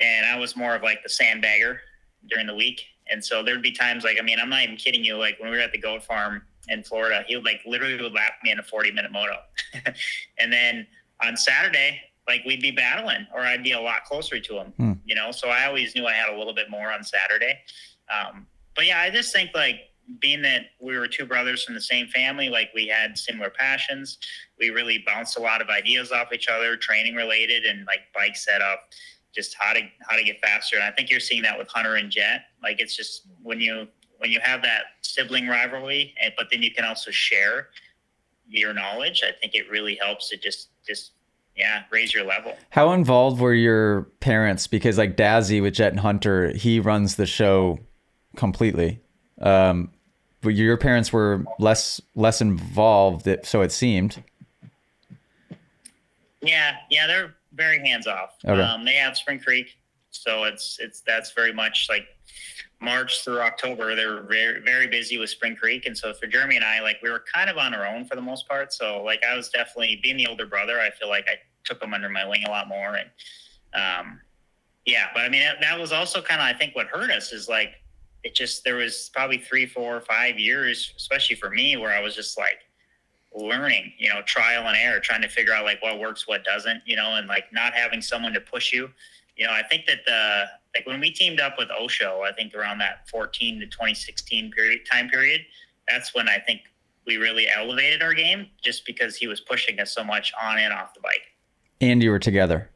And I was more of like the sandbagger during the week. And so there'd be times like, I mean, I'm not even kidding you. Like when we were at the goat farm in Florida, he would literally lap me in a 40-minute moto. And then on Saturday, we'd be battling, or I'd be a lot closer to him, So I always knew I had a little bit more on Saturday. But yeah, I just think being that we were 2 brothers from the same family, we had similar passions. We really bounced a lot of ideas off each other, training related and bike setup, just how to get faster. And I think you're seeing that with Hunter and Jet. It's just when you have that sibling rivalry, but then you can also share your knowledge, I think it really helps to just raise your level. How involved were your parents? Because Dazzy with Jet and Hunter, he runs the show completely. But your parents were less involved, so it seemed. Yeah, they're very hands off. Okay. They have Spring Creek, so that's very much March through October, they were very, very busy with Spring Creek. And so for Jeremy and I, like, we were kind of on our own for the most part. So, like, I was definitely, being the older brother, I feel like I took them under my wing a lot more. And, yeah, but I mean, that was also kind of, I think what hurt us is like, there was probably 3, 4, 5 years, especially for me, where I was just like learning, trial and error, trying to figure out like what works, what doesn't, and like not having someone to push you. I think that like when we teamed up with Osho, I think around that 14 to 2016 time period, that's when I think we really elevated our game, just because he was pushing us so much on and off the bike. And you were together.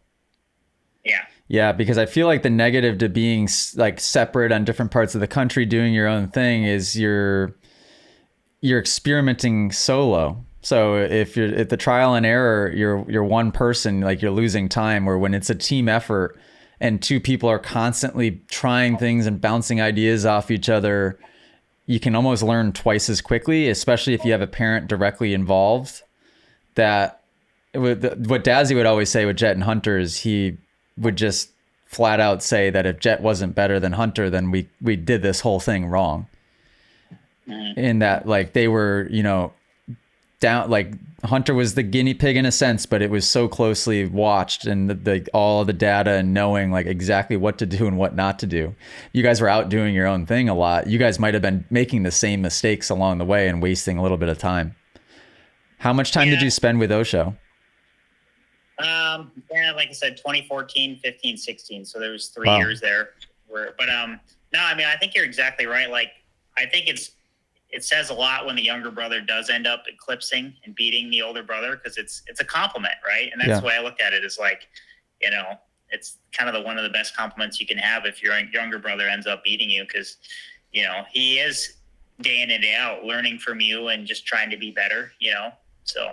Yeah. Yeah, because I feel like the negative to being like separate on different parts of the country doing your own thing is you're experimenting solo. So if the trial and error, you're one person, like you're losing time. Where when it's a team effort and two people are constantly trying things and bouncing ideas off each other, you can almost learn twice as quickly, especially if you have a parent directly involved. That what Dazzy would always say with Jet and Hunter is he would just flat out say that if Jet wasn't better than Hunter, then we did this whole thing wrong. In that, like, they were, down, like Hunter was the guinea pig in a sense, but it was so closely watched, and all the data and knowing like exactly what to do and what not to do. You guys were out doing your own thing a lot. You guys might have been making the same mistakes along the way and wasting a little bit of time. How much time did you spend with Osho? Yeah, like I said, 2014, 15, 16. So there was 3 years there. No, I mean, I think you're exactly right. Like, I think it says a lot when the younger brother does end up eclipsing and beating the older brother, because it's a compliment, right? And that's the way I look at it, is like, it's kind of one of the best compliments you can have if your younger brother ends up beating you, because, he is day in and day out learning from you and just trying to be better, so.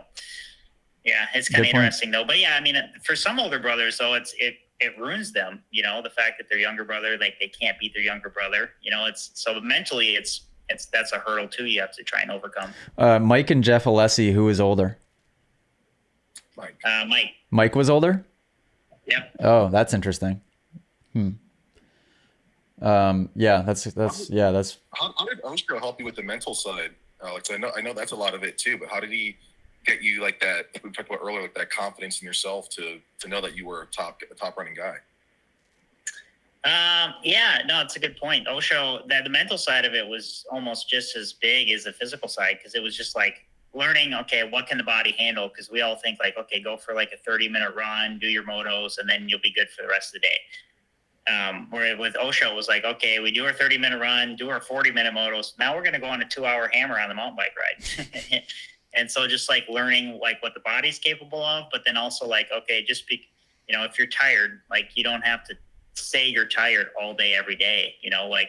Yeah, it's kind of interesting though. But yeah, I mean, for some older brothers though, it ruins them, the fact that their younger brother, like, they can't beat their younger brother, it's so mentally that's a hurdle too you have to try and overcome. Mike and Jeff Alessi, who was older? Mike. Mike was older? Yep. Oh, that's interesting. Yeah, that's How did Oscar help you with the mental side, Alex? I know that's a lot of it too, but how did he get you like that, we talked about earlier, like that confidence in yourself to know that you were a top running guy? Yeah, no, it's a good point. Osho, that the mental side of it was almost just as big as the physical side, because it was just like learning, okay, what can the body handle? Because we all think like, okay, go for like a 30-minute run, do your motos, and then you'll be good for the rest of the day. Where with Osho, it was like, okay, we do our 30-minute run, do our 40-minute motos. Now we're going to go on a 2-hour hammer on the mountain bike ride. And so just like learning like what the body's capable of, but then also like, okay, just be, if you're tired, like you don't have to say you're tired all day, every day, like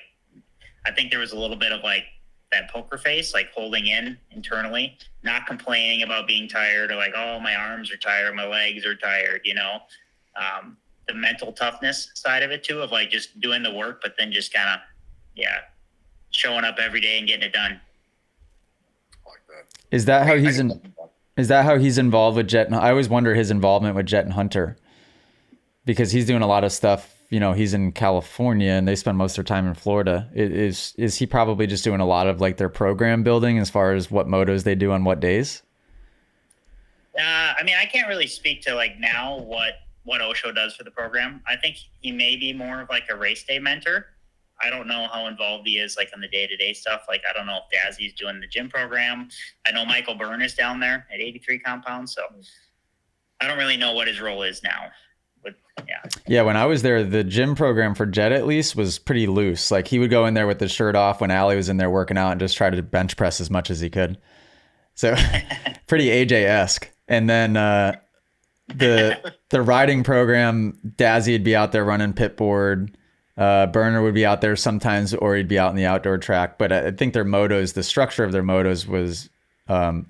I think there was a little bit of like that poker face, like holding in internally, not complaining about being tired, or like, oh, my arms are tired, my legs are tired, the mental toughness side of it too, of like just doing the work, but then just kind of, showing up every day and getting it done. Is that how he's involved with Jet? I always wonder his involvement with Jet and Hunter, because he's doing a lot of stuff. He's in California and they spend most of their time in Florida. Is he probably just doing a lot of like their program building as far as what motos they do on what days? I mean, I can't really speak to like now what Osho does for the program. I think he may be more of like a race day mentor. I don't know how involved he is like on the day-to-day stuff. Like, I don't know if Dazzy's doing the gym program. I know Michael Byrne is down there at 83 Compound. So I don't really know what his role is now. But yeah, when I was there, the gym program for Jet at least was pretty loose. Like he would go in there with his shirt off when Allie was in there working out and just try to bench press as much as he could. So pretty AJ-esque. And then the riding program, Dazzy would be out there running pit board. Burner would be out there sometimes, or he'd be out in the outdoor track. But I think their motos, the structure of their motos was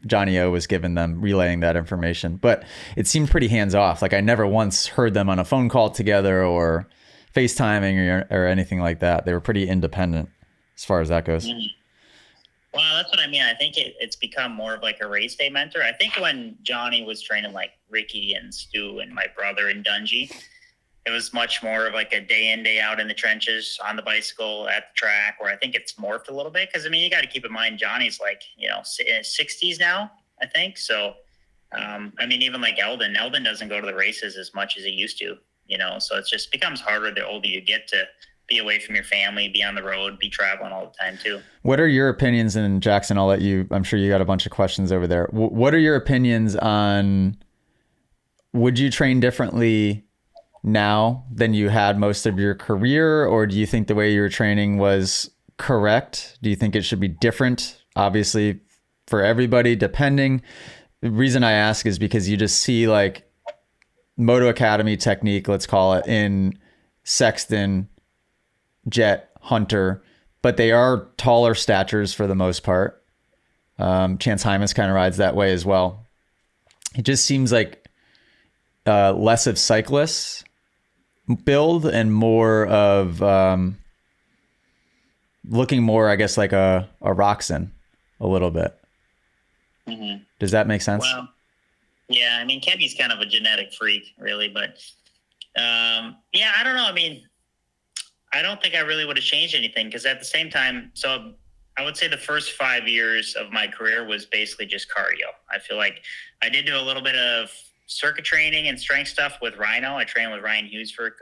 Johnny O was giving them, relaying that information. But it seemed pretty hands off. Like I never once heard them on a phone call together or FaceTiming or anything like that. They were pretty independent as far as that goes. Well, that's what I mean. I think it's become more of like a race day mentor. I think when Johnny was training like Ricky and Stu and my brother and Dungy, it was much more of like a day in, day out in the trenches on the bicycle at the track, where I think it's morphed a little bit. Cause I mean, you got to keep in mind, Johnny's like, in his 60s now, I think. So, I mean, even like Eldon doesn't go to the races as much as he used to, so it just becomes harder the older you get to be away from your family, be on the road, be traveling all the time too. What are your opinions? And Jackson, I'm sure you got a bunch of questions over there. What are your opinions on, would you train differently now than you had most of your career? Or do you think the way you were training was correct? Do you think it should be different? Obviously for everybody, depending. The reason I ask is because you just see like Moto Academy technique, let's call it, in Sexton, Jet, Hunter, but they are taller statures for the most part. Chance Hymas kind of rides that way as well. It just seems like less of cyclists build and more of looking more, I guess, like a Roxon a little bit. Mm-hmm. Does that make sense? Well, yeah, I mean, Kenny's kind of a genetic freak, really, but yeah, I don't know. I mean, I don't think I really would have changed anything, because at the same time, so I would say the first 5 years of my career was basically just cardio. I feel like I did do a little bit of circuit training and strength stuff with Rhino. I trained with Ryan Hughes for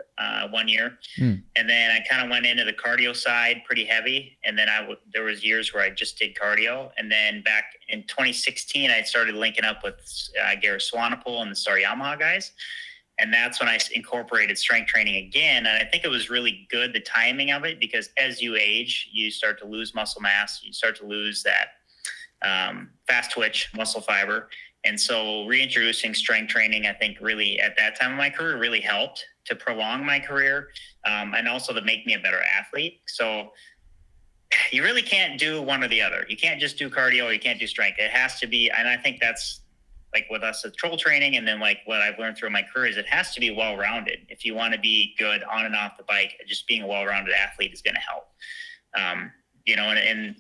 1 year. And then I kind of went into the cardio side pretty heavy. And then there was years where I just did cardio. And then back in 2016, I started linking up with Garrett Swanepoel and the Star Yamaha guys. And that's when I incorporated strength training again. And I think it was really good, the timing of it, because as you age, you start to lose muscle mass. You start to lose that fast twitch muscle fiber. And so reintroducing strength training, I think really at that time of my career really helped to prolong my career, and also to make me a better athlete. So you really can't do one or the other. You can't just do cardio, or you can't do strength. It has to be, and I think that's like with us with troll training, and then like what I've learned through my career is it has to be well-rounded. If you want to be good on and off the bike, just being a well-rounded athlete is going to help. And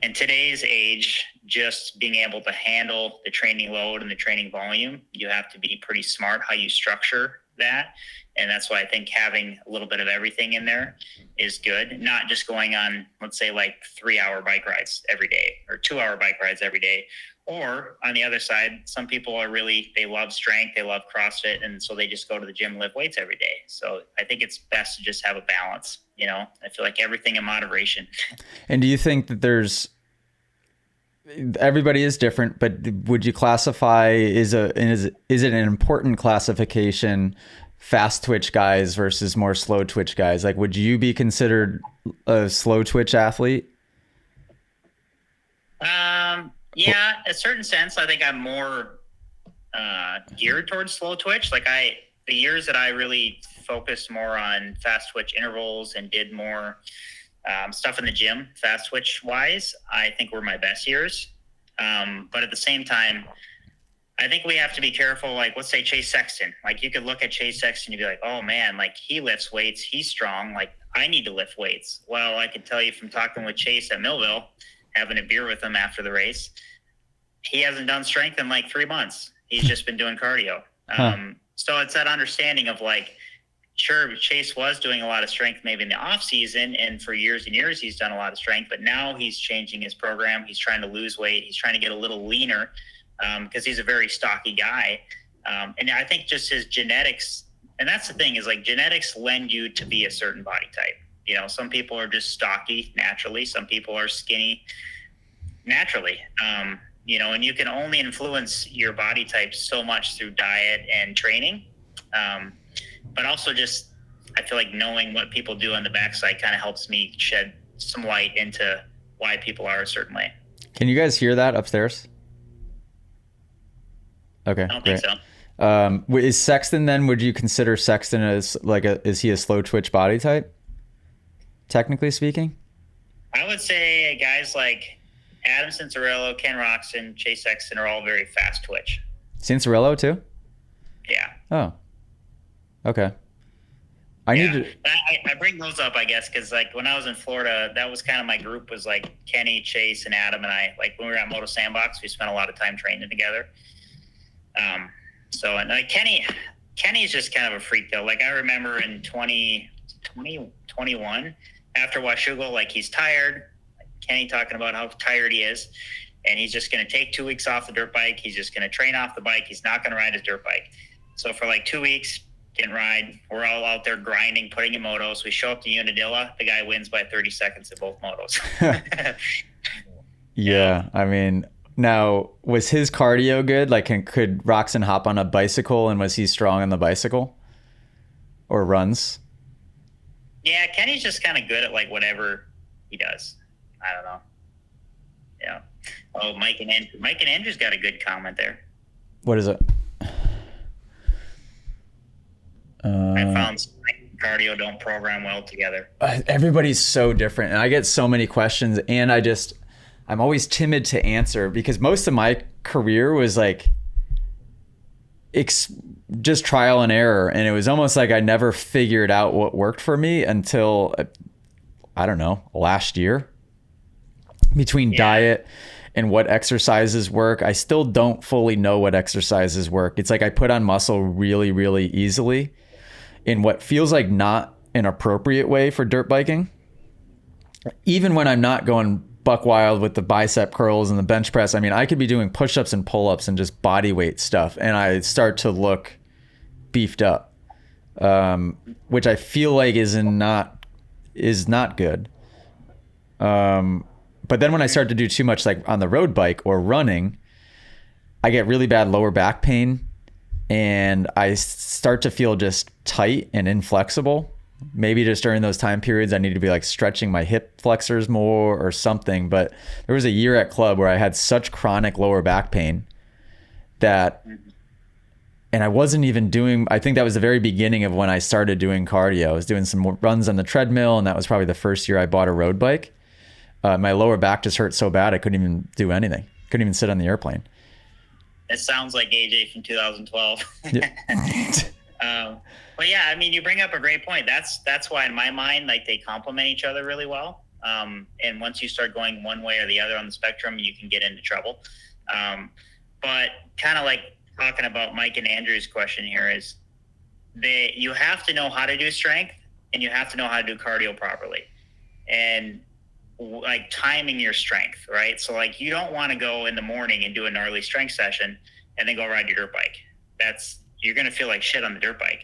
in today's age, just being able to handle the training load and the training volume, you have to be pretty smart how you structure that. And that's why I think having a little bit of everything in there is good. Not just going on, let's say, like 3-hour bike rides every day or 2-hour bike rides every day. Or on the other side, some people they love strength, they love CrossFit, and so they just go to the gym and lift weights every day. So I think it's best to just have a balance. I feel like everything in moderation. And do you think that everybody is different, but would you classify, is it an important classification, fast twitch guys versus more slow twitch guys? Like, would you be considered a slow twitch athlete? Yeah, in a certain sense, I think I'm more geared towards slow twitch. Like the years that I really focused more on fast twitch intervals and did more stuff in the gym, fast twitch wise, I think were my best years. But at the same time, I think we have to be careful. Like, let's say Chase Sexton. Like, you could look at Chase Sexton and be like, oh man, like he lifts weights, he's strong. Like, I need to lift weights. Well, I can tell you from talking with Chase at Millville, having a beer with him after the race, he hasn't done strength in like 3 months. He's just been doing cardio. So it's that understanding of like, sure, Chase was doing a lot of strength maybe in the off season, and for years and years he's done a lot of strength, but now he's changing his program. He's trying to lose weight. He's trying to get a little leaner because he's a very stocky guy. And I think just his genetics, and that's the thing, is like genetics lend you to be a certain body type. Some people are just stocky naturally. Some people are skinny naturally. And you can only influence your body type so much through diet and training. But also just, I feel like knowing what people do on the backside kind of helps me shed some light into why people are a certain way. Can you guys hear that upstairs? Okay. I don't think so. Is Sexton then, would you consider Sexton as like is he a slow twitch body type? Technically speaking? I would say guys like Adam Cincerello, Ken Roxon, Chase Sexton are all very fast twitch. Cincerello too? Yeah. Oh. Okay. I bring those up, I guess, because like when I was in Florida, that was kind of my group, was like Kenny, Chase, and Adam, and I. Like when we were at Moto Sandbox, we spent a lot of time training together. And like Kenny Kenny's just kind of a freak though. Like I remember in 2021 after Washougal, like he's tired. Kenny talking about how tired he is, and he's just going to take 2 weeks off the dirt bike. He's just going to train off the bike. He's not going to ride his dirt bike. So for like 2 weeks, didn't ride. We're all out there grinding, putting in motos. We show up to Unadilla. The guy wins by 30 seconds at both motos. Yeah, I mean, now was his cardio good? Like, could Roxon hop on a bicycle, and was he strong on the bicycle, or runs? Yeah, Kenny's just kind of good at like whatever he does. I don't know. Yeah. Oh, Mike and Andrew's got a good comment there. What is it? I found cardio don't program well together. Everybody's so different, and I get so many questions, and I'm always timid to answer because most of my career was like just trial and error, and it was almost like I never figured out what worked for me until, I don't know, last year. Between diet and what exercises work, I still don't fully know what exercises work. It's like I put on muscle really, really easily in what feels like not an appropriate way for dirt biking. Even when I'm not going buck wild with the bicep curls and the bench press, I mean, I could be doing push-ups and pull-ups and just body weight stuff, and I start to look beefed up, which I feel like is not good. But then when I start to do too much, like on the road bike or running, I get really bad lower back pain, and I start to feel just tight and inflexible. Maybe just during those time periods, I need to be like stretching my hip flexors more or something. But there was a year at club where I had such chronic lower back pain that, and I wasn't even doing, I think that was the very beginning of when I started doing cardio. I was doing some runs on the treadmill, and that was probably the first year I bought a road bike. My lower back just hurt so bad I couldn't even do anything. Couldn't even sit on the airplane. It sounds like AJ from 2012. Yeah. But yeah, I mean, you bring up a great point. That's why in my mind, like they complement each other really well. And once you start going one way or the other on the spectrum, you can get into trouble. But kind of like talking about Mike and Andrew's question here is you have to know how to do strength, and you have to know how to do cardio properly. And like timing your strength, right? So like you don't want to go in the morning and do a gnarly strength session and then go ride your dirt bike. You're going to feel like shit on the dirt bike.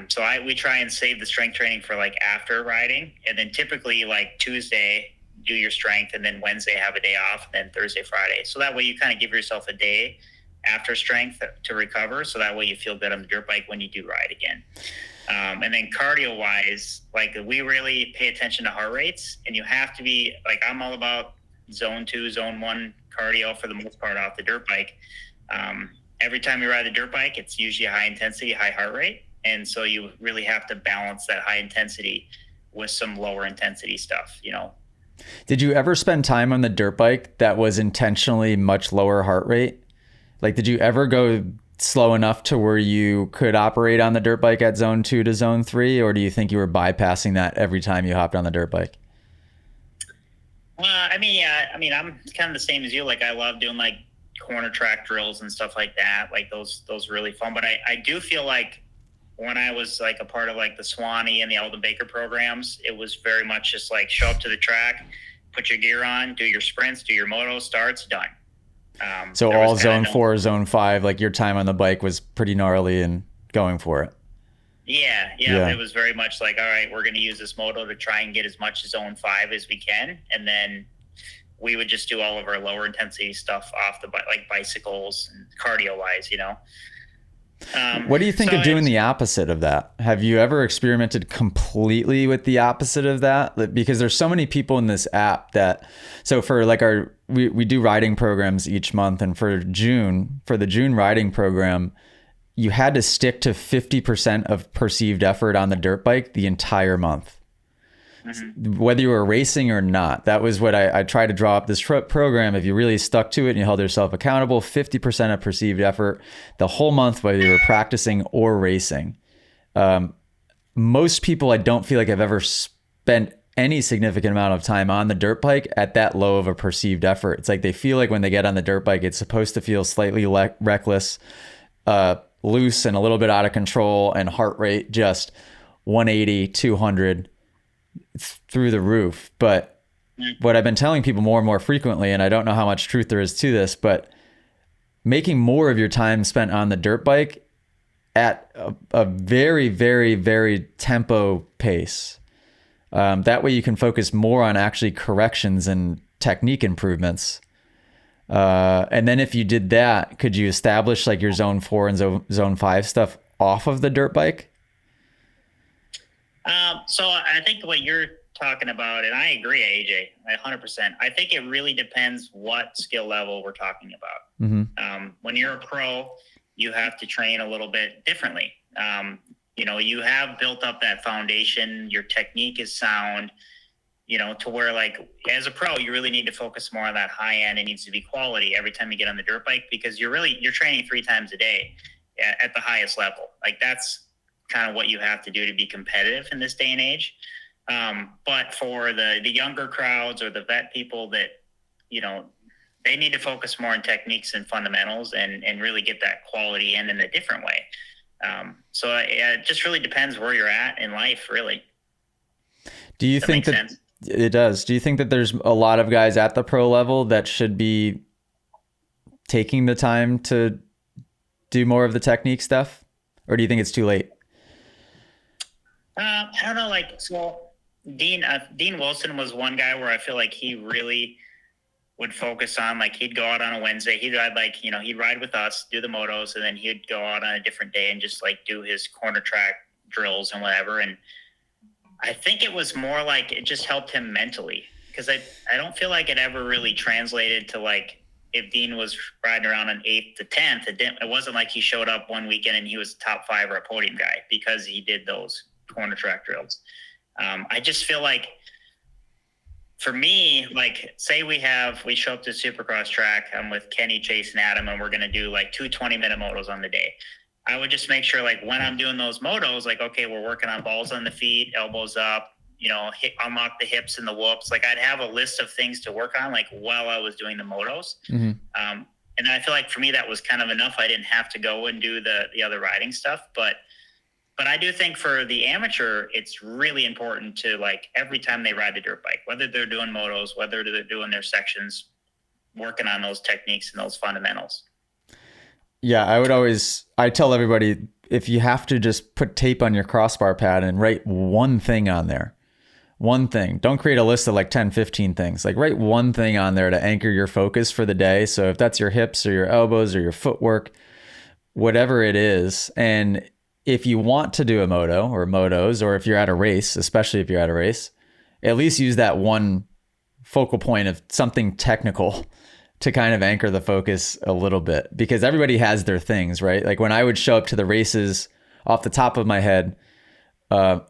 So we try and save the strength training for like after riding, and then typically like Tuesday do your strength, and then Wednesday have a day off, and then Thursday, Friday. So that way you kind of give yourself a day after strength to recover. So that way you feel good on the dirt bike when you do ride again. And then cardio wise, like we really pay attention to heart rates, and you have to be like, I'm all about zone 2, zone 1 cardio for the most part off the dirt bike. Every time you ride the dirt bike, it's usually a high intensity, high heart rate. And so you really have to balance that high intensity with some lower intensity stuff, you know? Did you ever spend time on the dirt bike that was intentionally much lower heart rate? Like, did you ever go slow enough to where you could operate on the dirt bike at zone 2 to zone 3? Or do you think you were bypassing that every time you hopped on the dirt bike? I mean, I'm kind of the same as you. Like, I love doing like corner track drills and stuff like that. Like those are really fun. But I do feel like when I was like a part of like the Swanee and the Eldon Baker programs, it was very much just like show up to the track, put your gear on, do your sprints, do your moto, starts, done. So all zone 4, zone 5, like your time on the bike was pretty gnarly and going for it. Yeah. It was very much like, all right, we're going to use this moto to try and get as much zone 5 as we can. And then we would just do all of our lower intensity stuff off the like bicycles and cardio wise, you know? What do you think of doing the opposite of that? Have you ever experimented completely with the opposite of that? Because there's so many people in this app so for like we do riding programs each month, and for the June riding program, you had to stick to 50% of perceived effort on the dirt bike the entire month. Mm-hmm. Whether you were racing or not. That was what I tried to draw up this program. If you really stuck to it and you held yourself accountable, 50% of perceived effort the whole month, whether you were practicing or racing. Most people, I don't feel like I've ever spent any significant amount of time on the dirt bike at that low of a perceived effort. It's like they feel like when they get on the dirt bike, it's supposed to feel slightly reckless, loose and a little bit out of control, and heart rate just 180, 200 through the roof. But what I've been telling people more and more frequently, and I don't know how much truth there is to this, but making more of your time spent on the dirt bike at a very, very, very tempo pace. That way you can focus more on actually corrections and technique improvements. And then if you did that, could you establish like your zone 4 and zone 5 stuff off of the dirt bike? So I think what you're talking about, and I agree, AJ, 100%. I think it really depends what skill level we're talking about. Mm-hmm. When you're a pro, you have to train a little bit differently. You have built up that foundation. Your technique is sound, to where like as a pro, you really need to focus more on that high end. It needs to be quality every time you get on the dirt bike, because you're training 3 times a day at the highest level. Like that's kind of what you have to do to be competitive in this day and age. But for the younger crowds or the vet people that, they need to focus more on techniques and fundamentals and really get that quality in a different way. So it just really depends where you're at in life, really. Do you think that sense? It does? Do you think that there's a lot of guys at the pro level that should be taking the time to do more of the technique stuff? Or do you think it's too late? I don't know. Like, so Dean Wilson was one guy where I feel like he really would focus on, like, he'd go out on a Wednesday. He'd ride he'd ride with us, do the motos, and then he'd go out on a different day and just like do his corner track drills and whatever. And I think it was more like it just helped him mentally, because I don't feel like it ever really translated to like if Dean was riding around on 8th to 10th. It wasn't like he showed up one weekend and he was top 5 or a podium guy because he did those corner track drills. I just feel like for me, like say we show up to Supercross track, I'm with Kenny, Chase, and Adam, and we're going to do like 2 20-minute motos on the day. I would just make sure like when I'm doing those motos, like, okay, we're working on balls on the feet, elbows up, unlock the hips and the whoops. Like I'd have a list of things to work on, like while I was doing the motos. Mm-hmm. And I feel like for me, that was kind of enough. I didn't have to go and do the other riding stuff, but I do think for the amateur, it's really important to like every time they ride the dirt bike, whether they're doing motos, whether they're doing their sections, working on those techniques and those fundamentals. Yeah, I tell everybody, if you have to just put tape on your crossbar pad and write one thing on there, one thing, don't create a list of like 10, 15 things, like write one thing on there to anchor your focus for the day. So if that's your hips or your elbows or your footwork, whatever it is. And if you want to do a moto or motos, or if you're at a race, especially if you're at a race, at least use that one focal point of something technical to kind of anchor the focus a little bit, because everybody has their things, right? Like when I would show up to the races, off the top of my head,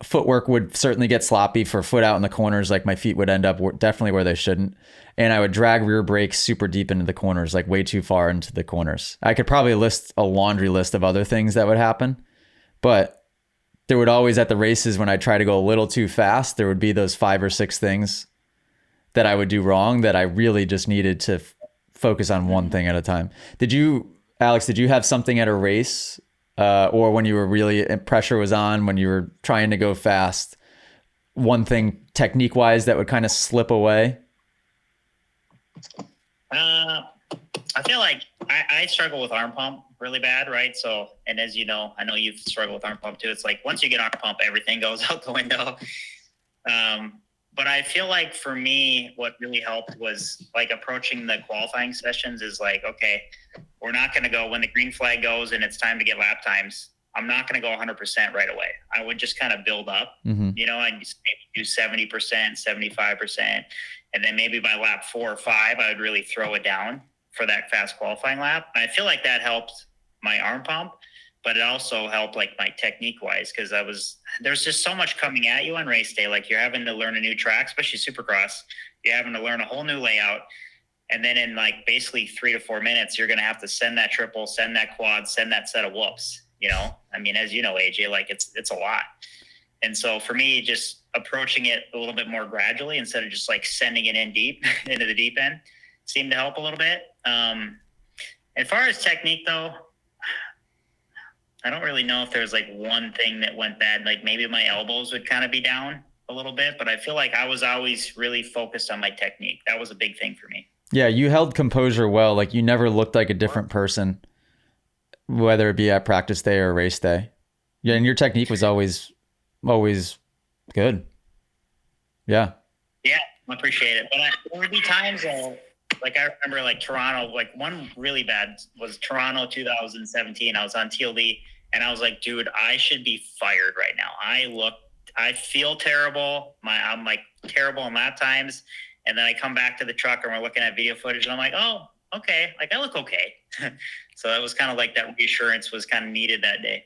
footwork would certainly get sloppy for foot out in the corners. Like my feet would end up definitely where they shouldn't. And I would drag rear brakes super deep into the corners, like way too far into the corners. I could probably list a laundry list of other things that would happen, but there would always at the races, when I try to go a little too fast, there would be those 5 or 6 things that I would do wrong that I really just needed to focus on one thing at a time. Alex, did you have something at a race or when you were really, pressure was on, when you were trying to go fast, one thing technique wise that would kind of slip away? I feel like I struggle with arm pump really bad, right? So, and as you know, I know you've struggled with arm pump too. It's like once you get arm pump, everything goes out the window. But I feel like for me, what really helped was like approaching the qualifying sessions is like, okay, we're not going to go when the green flag goes and it's time to get lap times. I'm not going to go 100% right away. I would just kind of build up, I'd just maybe do 70%, 75%. And then maybe by lap 4 or 5, I would really throw it down for that fast qualifying lap. I feel like that helped my arm pump, but it also helped like my technique wise, because there's just so much coming at you on race day. Like you're having to learn a new track, especially Supercross. You're having to learn a whole new layout. And then in like basically 3 to 4 minutes, you're going to have to send that triple, send that quad, send that set of whoops. I mean, as you know, AJ, like it's a lot. And so for me, just approaching it a little bit more gradually instead of just like sending it in deep into the deep end seemed to help a little bit. As far as technique though, I don't really know if there's like one thing that went bad. Like maybe my elbows would kind of be down a little bit, but I feel like I was always really focused on my technique. That was a big thing for me. Yeah, you held composure well. Like you never looked like a different person, whether it be at practice day or race day. Yeah, and your technique was always good. Yeah. Yeah, I appreciate it. But there would be times like I remember like Toronto, like one really bad was Toronto 2017. I was on TLD and I was like, dude, I should be fired right now. I feel terrible. I'm like terrible on lap times. And then I come back to the truck and we're looking at video footage and I'm like, oh, okay. Like I look okay. So that was kind of like that reassurance was kind of needed that day.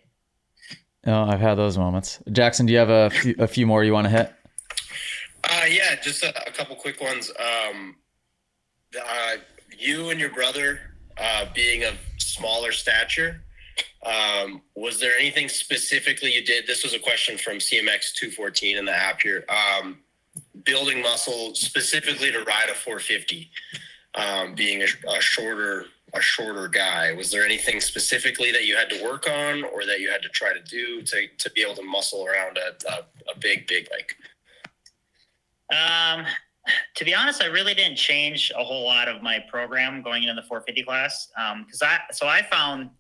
Oh, I've had those moments. Jackson, do you have a few more you want to hit? Yeah, just a couple quick ones. You and your brother being of smaller stature, was there anything specifically you did? This was a question from CMX 214 in the app here. Building muscle specifically to ride a 450, being a shorter guy. Was there anything specifically that you had to work on or that you had to try to do to be able to muscle around a big bike? To be honest, I really didn't change a whole lot of my program going into the 450 class. I found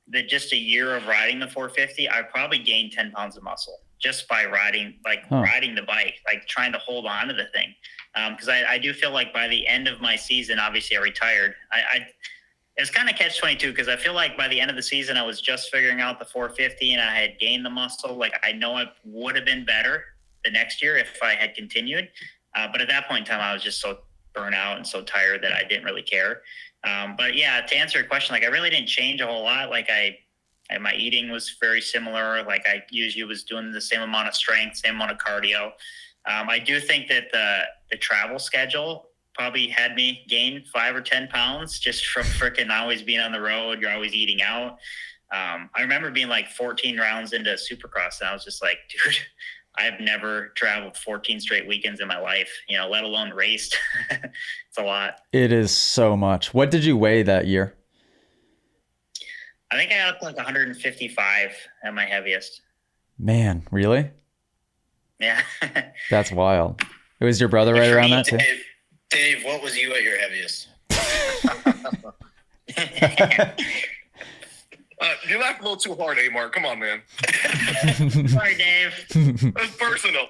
that just a year of riding the 450, I probably gained 10 pounds of muscle just by riding the bike, like trying to hold on to the thing. Because I do feel like by the end of my season, obviously I retired. It's kind of catch-22 because I feel like by the end of the season, I was just figuring out the 450 and I had gained the muscle. Like I know it would have been better the next year if I had continued. But at that point in time, I was just so burnt out and so tired that I didn't really care. But yeah, to answer your question, like I really didn't change a whole lot. Like my eating was very similar. Like I usually was doing the same amount of strength, same amount of cardio. I do think that the travel schedule probably had me gain 5 or 10 pounds just from freaking always being on the road. You're always eating out. I remember being like 14 rounds into Supercross and I was just like, dude, I've never traveled 14 straight weekends in my life, let alone raced. It's a lot. It is so much. What did you weigh that year? I think I got up to like 155 at my heaviest. Man, really? Yeah. That's wild. It was your brother right around that too? Dave, what was you at your heaviest? You laughed a little too hard, Mark. Come on, man. Sorry, Dave. It's personal.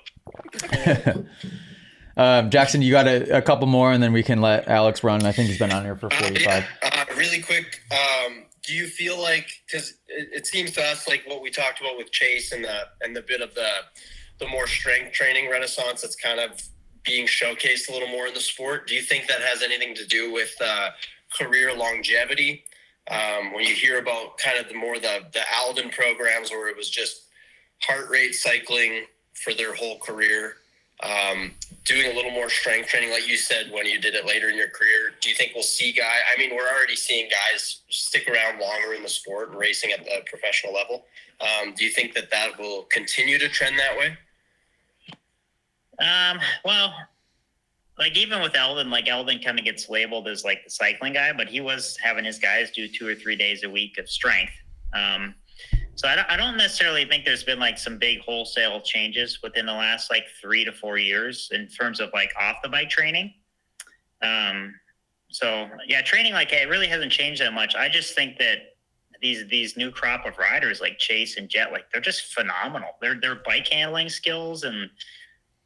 Jackson, you got a couple more, and then we can let Alex run. I think he's been on here for 45. Really quick, do you feel like, because it seems to us like what we talked about with Chase and the bit of the more strength training renaissance that's kind of being showcased a little more in the sport. Do you think that has anything to do with career longevity? When you hear about kind of the Alden programs where it was just heart rate cycling for their whole career, doing a little more strength training, like you said, when you did it later in your career, do you think we'll see we're already seeing guys stick around longer in the sport and racing at the professional level. Do you think that will continue to trend that way? Well, like even with Eldon, like Eldon kind of gets labeled as like the cycling guy, but he was having his guys do 2 or 3 days a week of strength. So I don't necessarily think there's been like some big wholesale changes within the last like 3 to 4 years in terms of like off the bike training. So yeah, training, like it really hasn't changed that much. I just think that these new crop of riders like Chase and Jet, like they're just phenomenal. Their bike handling skills, and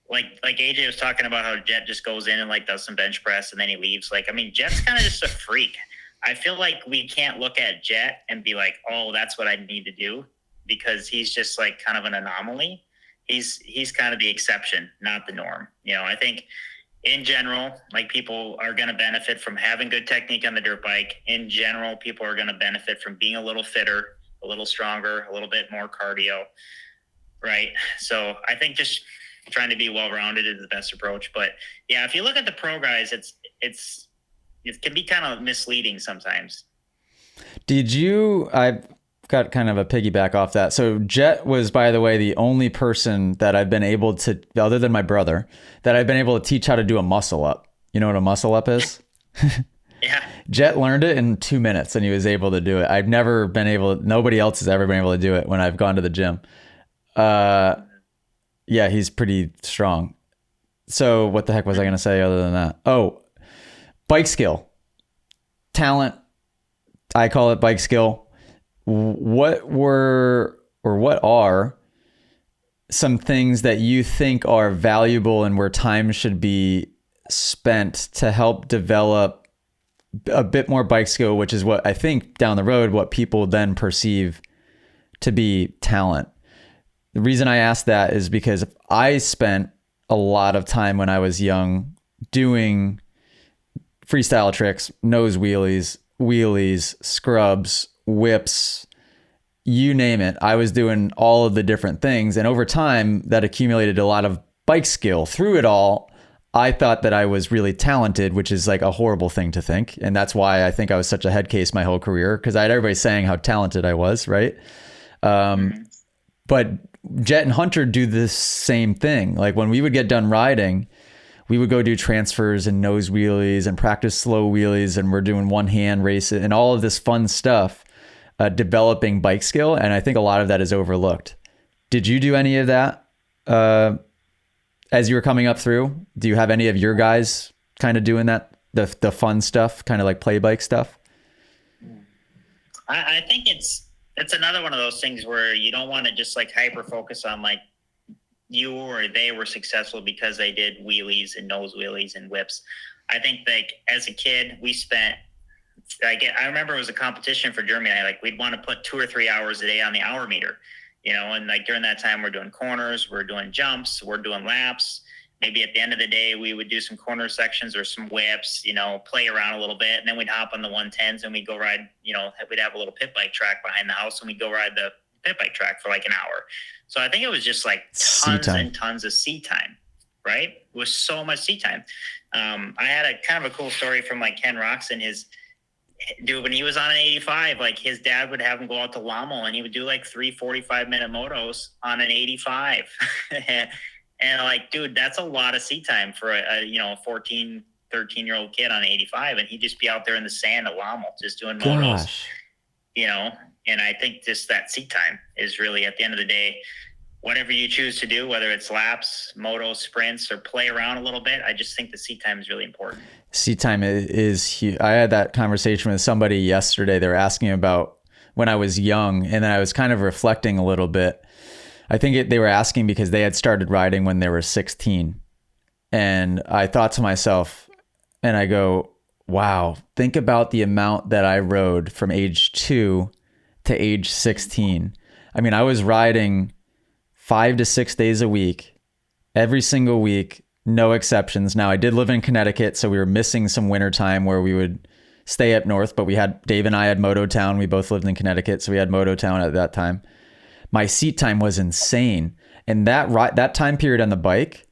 like AJ was talking about how Jet just goes in and like does some bench press and then he leaves. Like, I mean, Jet's kind of just a freak. I feel like we can't look at Jet and be like, oh, that's what I need to do, because he's just like kind of an anomaly. He's kind of the exception, not the norm. I think in general, like people are going to benefit from having good technique on the dirt bike. In general, people are going to benefit from being a little fitter, a little stronger, a little bit more cardio. Right. So I think just trying to be well-rounded is the best approach. But yeah, if you look at the pro guys, it can be kind of misleading sometimes. I've got kind of a piggyback off that. So Jet was, by the way, the only person that I've been able to, other than my brother, that I've been able to teach how to do a muscle up. You know what a muscle up is? Yeah. Jet learned it in 2 minutes and he was able to do it. I've never been able, nobody else has ever been able to do it when I've gone to the gym. Yeah, he's pretty strong. So what the heck was I going to say other than that? Oh, bike skill, talent. I call it bike skill. What are some things that you think are valuable and where time should be spent to help develop a bit more bike skill, which is what I think down the road, what people then perceive to be talent? The reason I ask that is because I spent a lot of time when I was young doing freestyle tricks, nose wheelies, scrubs, whips, you name it. I was doing all of the different things. And over time, that accumulated a lot of bike skill. Through it all, I thought that I was really talented, which is like a horrible thing to think. And that's why I think I was such a head case my whole career, because I had everybody saying how talented I was, right? But Jet and Hunter do this same thing. Like when we would get done riding, we would go do transfers and nose wheelies and practice slow wheelies, and we're doing one hand races and all of this fun stuff, developing bike skill. And I think a lot of that is overlooked. Did you do any of that as you were coming up through? Do you have any of your guys kind of doing that, the fun stuff, kind of like play bike stuff? I think it's another one of those things where you don't want to just like hyper focus on like you or they were successful because they did wheelies and nose wheelies and whips. I think like as a kid, we spent, I remember it was a competition for Germany. Like we'd want to put 2 or 3 hours a day on the hour meter, you know, and like during that time we're doing corners, we're doing jumps, we're doing laps. Maybe at the end of the day, we would do some corner sections or some whips, you know, play around a little bit. And then we'd hop on the 110s and we'd go ride, you know, we'd have a little pit bike track behind the house and we'd go ride the pit bike track for like an hour. So I think it was just like tons and tons of seat time, right? It was so much seat time. I had a kind of a cool story from like Ken Roxon, when he was on an 85, like his dad would have him go out to Lamo and he would do like 3 45-minute motos on an 85. And like, dude, that's a lot of seat time for a 14, 13-year-old kid on 85. And he'd just be out there in the sand at Lamo just doing motos, you know? And I think just that seat time is really, at the end of the day, whatever you choose to do, whether it's laps, motos, sprints, or play around a little bit, I just think the seat time is really important. Seat time is huge. I had that conversation with somebody yesterday. They were asking about when I was young, and then I was kind of reflecting a little bit. I think they were asking because they had started riding when they were 16. And I thought to myself, and I go, wow, think about the amount that I rode from age 2 to age 16. I mean, I was riding 5 to 6 days a week, every single week, no exceptions. Now, I did live in Connecticut, so we were missing some winter time where we would stay up north, but Dave and I had Moto Town. We both lived in Connecticut, so we had Moto Town at that time. My seat time was insane. And that time period on the bike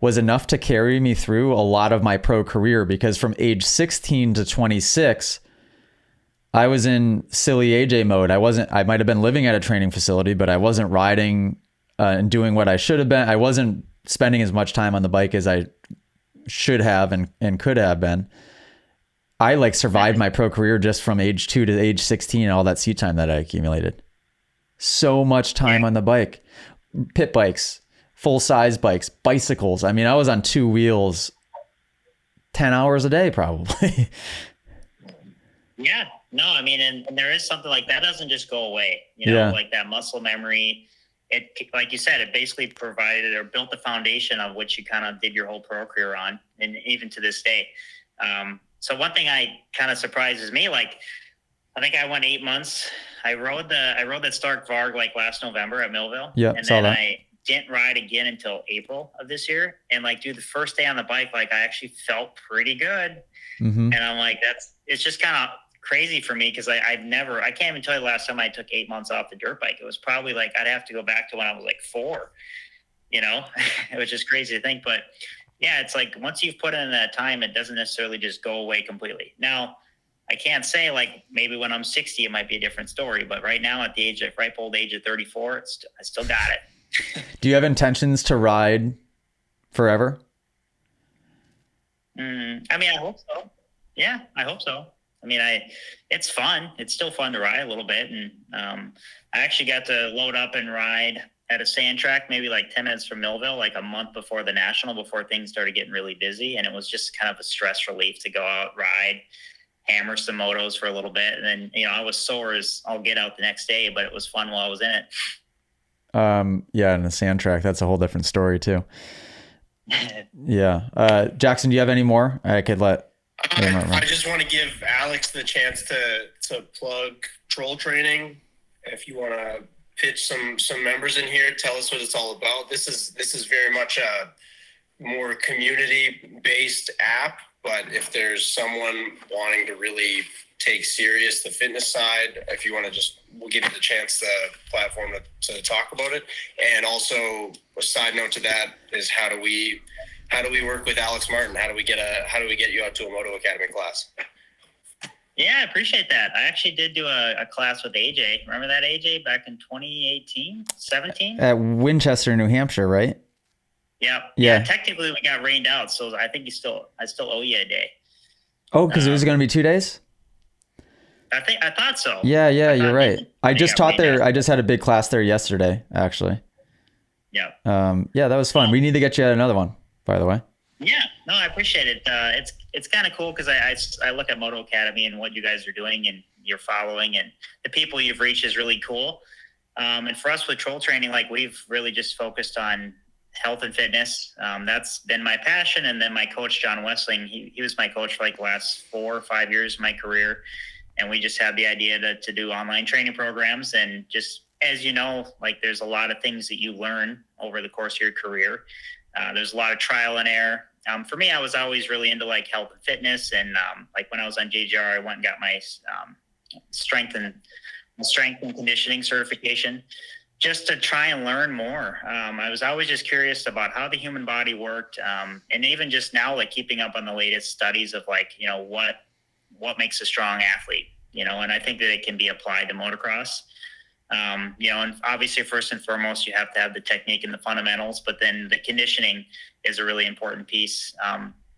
was enough to carry me through a lot of my pro career, because from age 16 to 26, I was in silly AJ mode. I might have been living at a training facility, but I wasn't riding and doing what I should have been. I wasn't spending as much time on the bike as I should have and could have been. I like survived my pro career just from age 2 to age 16 and all that seat time that I accumulated. So much time on the bike, pit bikes, full size bikes, bicycles. I mean, I was on 2 wheels 10 hours a day, probably. Yeah, no, I mean, and there is something like that doesn't just go away, you know, like that muscle memory. It, like you said, it basically provided or built the foundation of which you kind of did your whole pro career on, and even to this day. So one thing I kind of surprises me, like, I think I went 8 months. I rode that Stark Varg like last November at Millville. Yeah, and then I didn't ride again until April of this year. And like, dude, the first day on the bike, like I actually felt pretty good. Mm-hmm. And I'm like, it's just kind of crazy for me, because I can't even tell you the last time I took 8 months off the dirt bike. It was probably like, I'd have to go back to when I was like 4, you know. It was just crazy to think. But yeah, it's like once you've put in that time, it doesn't necessarily just go away completely. Now, I can't say like maybe when I'm 60, it might be a different story. But right now at the ripe old age of 34, I still got it. Do you have intentions to ride forever? I mean, I hope so. Yeah, I hope so. I mean, it's fun. It's still fun to ride a little bit. And I actually got to load up and ride at a sand track, maybe like 10 minutes from Millville, like a month before the National, before things started getting really busy. And it was just kind of a stress relief to go out, ride, hammer some motos for a little bit. And then, I was sore as I'll get out the next day, but it was fun while I was in it. Yeah, and the sand track, that's a whole different story too. Yeah. Jackson, do you have any more? I could let... I just want to give Alex the chance to plug troll training. If you want to pitch some members in here, tell us what it's all about. This is very much a more community-based app, but if there's someone wanting to really take serious the fitness side, if you want to we'll give you the chance, the platform to talk about it. And also a side note to that is how do we work with Alex Martin? How do we get you out to a Moto Academy class? Yeah, I appreciate that. I actually did do a class with AJ. Remember that, AJ, back in 2018, 17? At Winchester, New Hampshire, right? Yep. Yeah. Technically, we got rained out, so I think I still owe you a day. Oh, because it was going to be 2 days? I thought so. Yeah, you're right. I just taught there. I just had a big class there yesterday, actually. Yeah. Yeah, that was fun. We need to get you another one, by the way. Yeah, no, I appreciate it. It's kind of cool because I look at Moto Academy and what you guys are doing and you're following, and the people you've reached is really cool. And for us with troll training, like we've really just focused on health and fitness. That's been my passion. And then my coach, John Wessling, he was my coach for like the last 4 or 5 years of my career. And we just had the idea to do online training programs. And just, as you know, like there's a lot of things that you learn over the course of your career. There's a lot of trial and error. For me, I was always really into like health and fitness. And like when I was on JGR, I went and got my strength and conditioning certification just to try and learn more. I was always just curious about how the human body worked. And even just now, like keeping up on the latest studies of like, what makes a strong athlete, and I think that it can be applied to motocross. And obviously first and foremost, you have to have the technique and the fundamentals, but then the conditioning is a really important piece.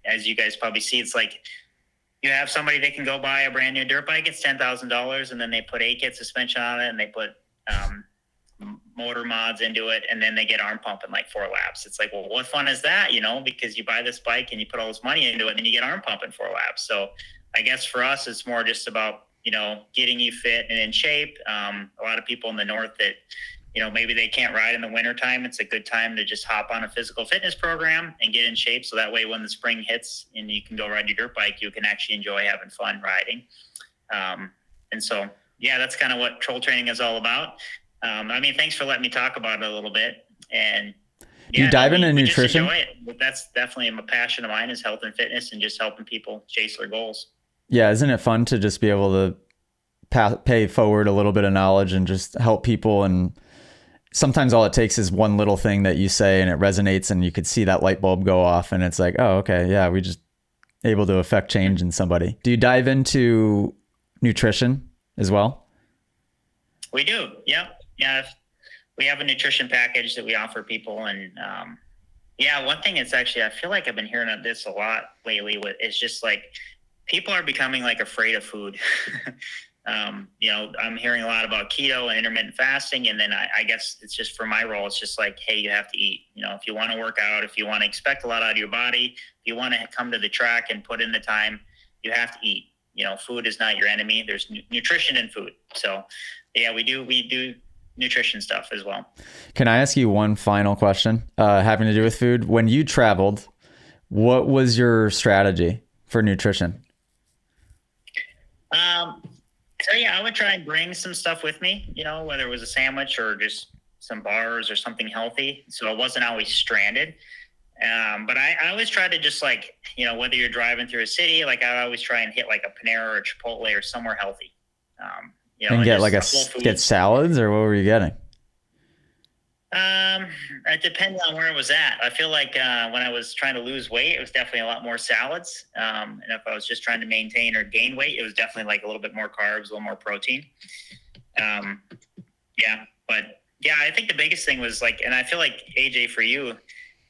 As you guys probably see, it's like you have somebody that can go buy a brand new dirt bike. It's $10,000 and then they put 8-kit suspension on it and they put motor mods into it. And then they get arm pump in like 4 laps. It's like, well, what fun is that? Because you buy this bike and you put all this money into it and then you get arm pump in 4 laps. So I guess for us, it's more just about, getting you fit and in shape. A lot of people in the north that, maybe they can't ride in the wintertime. It's a good time to just hop on a physical fitness program and get in shape. So that way, when the spring hits and you can go ride your dirt bike, you can actually enjoy having fun riding. And so, yeah, that's kind of what troll training is all about. Thanks for letting me talk about it a little bit. And you dive into nutrition? Just enjoy it. That's definitely a passion of mine, is health and fitness and just helping people chase their goals. Yeah, isn't it fun to just be able to pay forward a little bit of knowledge and just help people? And sometimes all it takes is one little thing that you say and it resonates and you could see that light bulb go off and it's like, oh, okay, yeah, we just able to affect change in somebody. Do you dive into nutrition as well? We do, yeah. We have a nutrition package that we offer people. And one thing that's actually, I feel like I've been hearing of this a lot lately is just like, people are becoming like afraid of food. I'm hearing a lot about keto and intermittent fasting. And then I guess it's just for my role, it's just like, hey, you have to eat. If you want to work out, if you want to expect a lot out of your body, if you want to come to the track and put in the time, you have to eat. Food is not your enemy. There's nutrition in food. So yeah, we do nutrition stuff as well. Can I ask you one final question having to do with food? When you traveled, what was your strategy for nutrition? I would try and bring some stuff with me, whether it was a sandwich or just some bars or something healthy. So I wasn't always stranded. But I always try to just like, whether you're driving through a city, like I always try and hit like a Panera or a Chipotle or somewhere healthy. And get like get salads, or what were you getting? It depends on where it was at. I feel like when I was trying to lose weight, it was definitely a lot more salads. And if I was just trying to maintain or gain weight, it was definitely like a little bit more carbs, a little more protein. I think the biggest thing was like, and I feel like AJ, for you,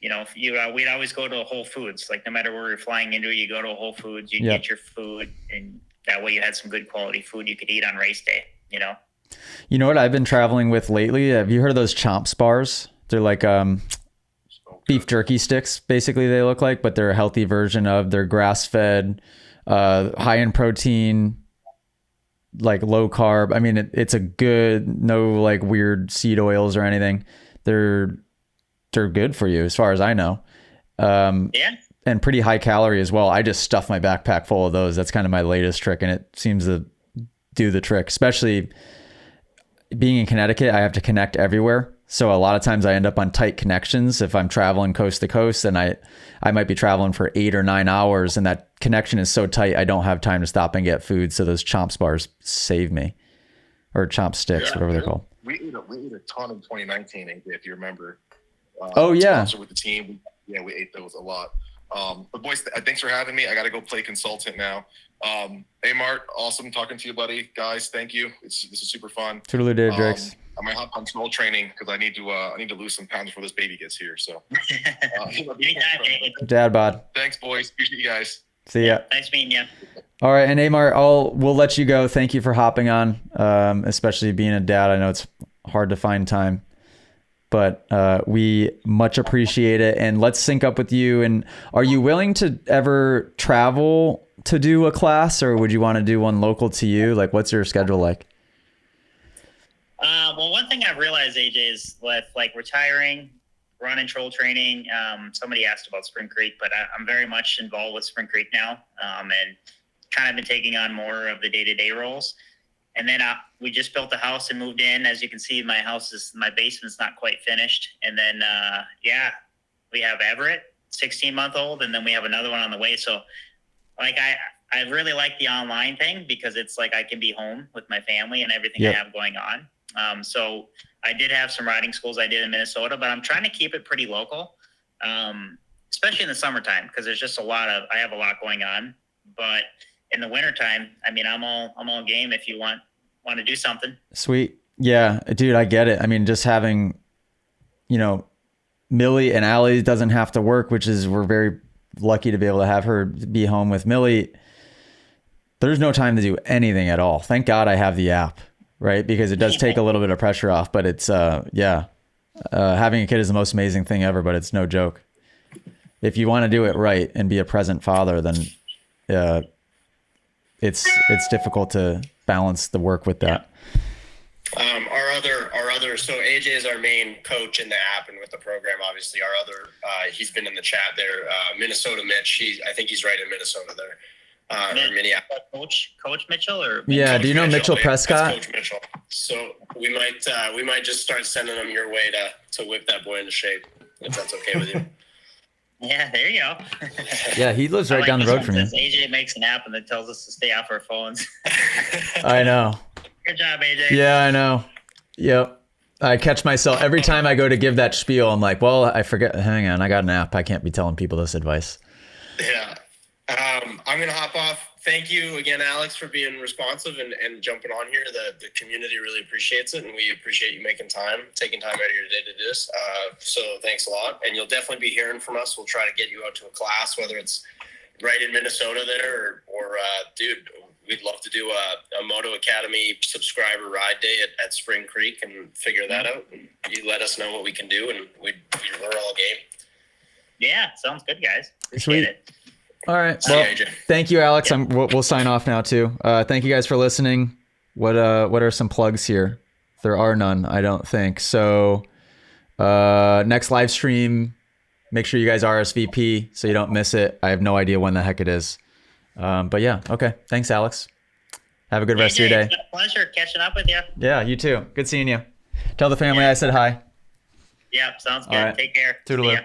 we'd always go to a Whole Foods. Like no matter where you're flying into, you go to a Whole Foods, you get your food, and that way you had some good quality food you could eat on race day. You know what I've been traveling with lately? Have you heard of those Chomps bars? They're like beef jerky sticks, basically they look like, but they're a healthy version of. They're grass-fed, high in protein, like low carb. I mean, it's a good, no like weird seed oils or anything. They're good for you as far as I know. And pretty high calorie as well. I just stuff my backpack full of those. That's kind of my latest trick, and it seems to do the trick. Especially being in Connecticut, I have to connect everywhere. So a lot of times I end up on tight connections. If I'm traveling coast to coast, and I might be traveling for 8 or 9 hours, and that connection is so tight, I don't have time to stop and get food. So those Chomps bars save me, or Chomp sticks, whatever they're called. We ate a ton in 2019, if you remember. Oh yeah. With the team, we ate those a lot. But boys, thanks for having me. I got to go play consultant now. Hey Mart, awesome talking to you, buddy. Guys, thank you. This is super fun. Totally did, Drix. I'm gonna hop on small training because I need to lose some pounds before this baby gets here. So, Dad bod. Thanks, boys. Appreciate you guys. See ya. Nice meeting you. All right, and Amar, we'll let you go. Thank you for hopping on, especially being a dad. I know it's hard to find time, but we much appreciate it. And let's sync up with you. And are you willing to ever travel to do a class, or would you want to do one local to you? Like, what's your schedule like? Well, one thing I've realized, AJ, is with like retiring, run and troll training. Somebody asked about Spring Creek, but I'm very much involved with Spring Creek now, and kind of been taking on more of the day-to-day roles. And then we just built a house and moved in. As you can see, my basement's not quite finished. And then, we have Everett, 16-month-old, and then we have another one on the way. So, like, I really like the online thing because it's like I can be home with my family and everything I have going on. So I did have some riding schools I did in Minnesota, but I'm trying to keep it pretty local, especially in the summertime because there's just I have a lot going on. But in the wintertime, I mean, I'm all game if you want to do something. Sweet. Yeah, dude, I get it. I mean, just having, Millie and Allie doesn't have to work, we're very lucky to be able to have her be home with Millie. There's no time to do anything at all. Thank God I have the app, right? Because it does take a little bit of pressure off, but it's, having a kid is the most amazing thing ever, but it's no joke. If you want to do it right and be a present father, then it's difficult to balance the work with that. Our other, so AJ is our main coach in the app and with the program, obviously our other, he's been in the chat there, Minnesota Mitch. I think he's right in Minnesota there. Or Minneapolis. Coach Mitchell or Coach do you know Mitchell Prescott? Coach Mitchell. So we might just start sending them your way to whip that boy into shape, if that's okay with you. Yeah, there you go. Yeah, he lives right down the road from you. AJ makes an app and then tells us to stay off our phones. I know. Good job, AJ. Yeah, I know. Yep. I catch myself every time I go to give that spiel. I'm like, well, I forget. Hang on, I got an app. I can't be telling people this advice. Yeah. I'm going to hop off. Thank you again, Alex, for being responsive and jumping on here. The community really appreciates it, and we appreciate you taking time out of your day to do this. So thanks a lot. And you'll definitely be hearing from us. We'll try to get you out to a class, whether it's right in Minnesota there or dude, we'd love to do a Moto Academy subscriber ride day at Spring Creek and figure that out. And you let us know what we can do, and we're all game. Yeah, sounds good, guys. Sweet. It. All right. Well, thank you, Alex. We'll sign off now too. Thank you guys for listening. What are some plugs here? There are none, I don't think. So next live stream, make sure you guys RSVP so you don't miss it. I have no idea when the heck it is. But yeah, okay. Thanks, Alex. Have a good rest of your day. It's a pleasure catching up with you. Yeah, you too. Good seeing you. Tell the family I said hi. Yeah, sounds good. Right. Take care. Toodaloo.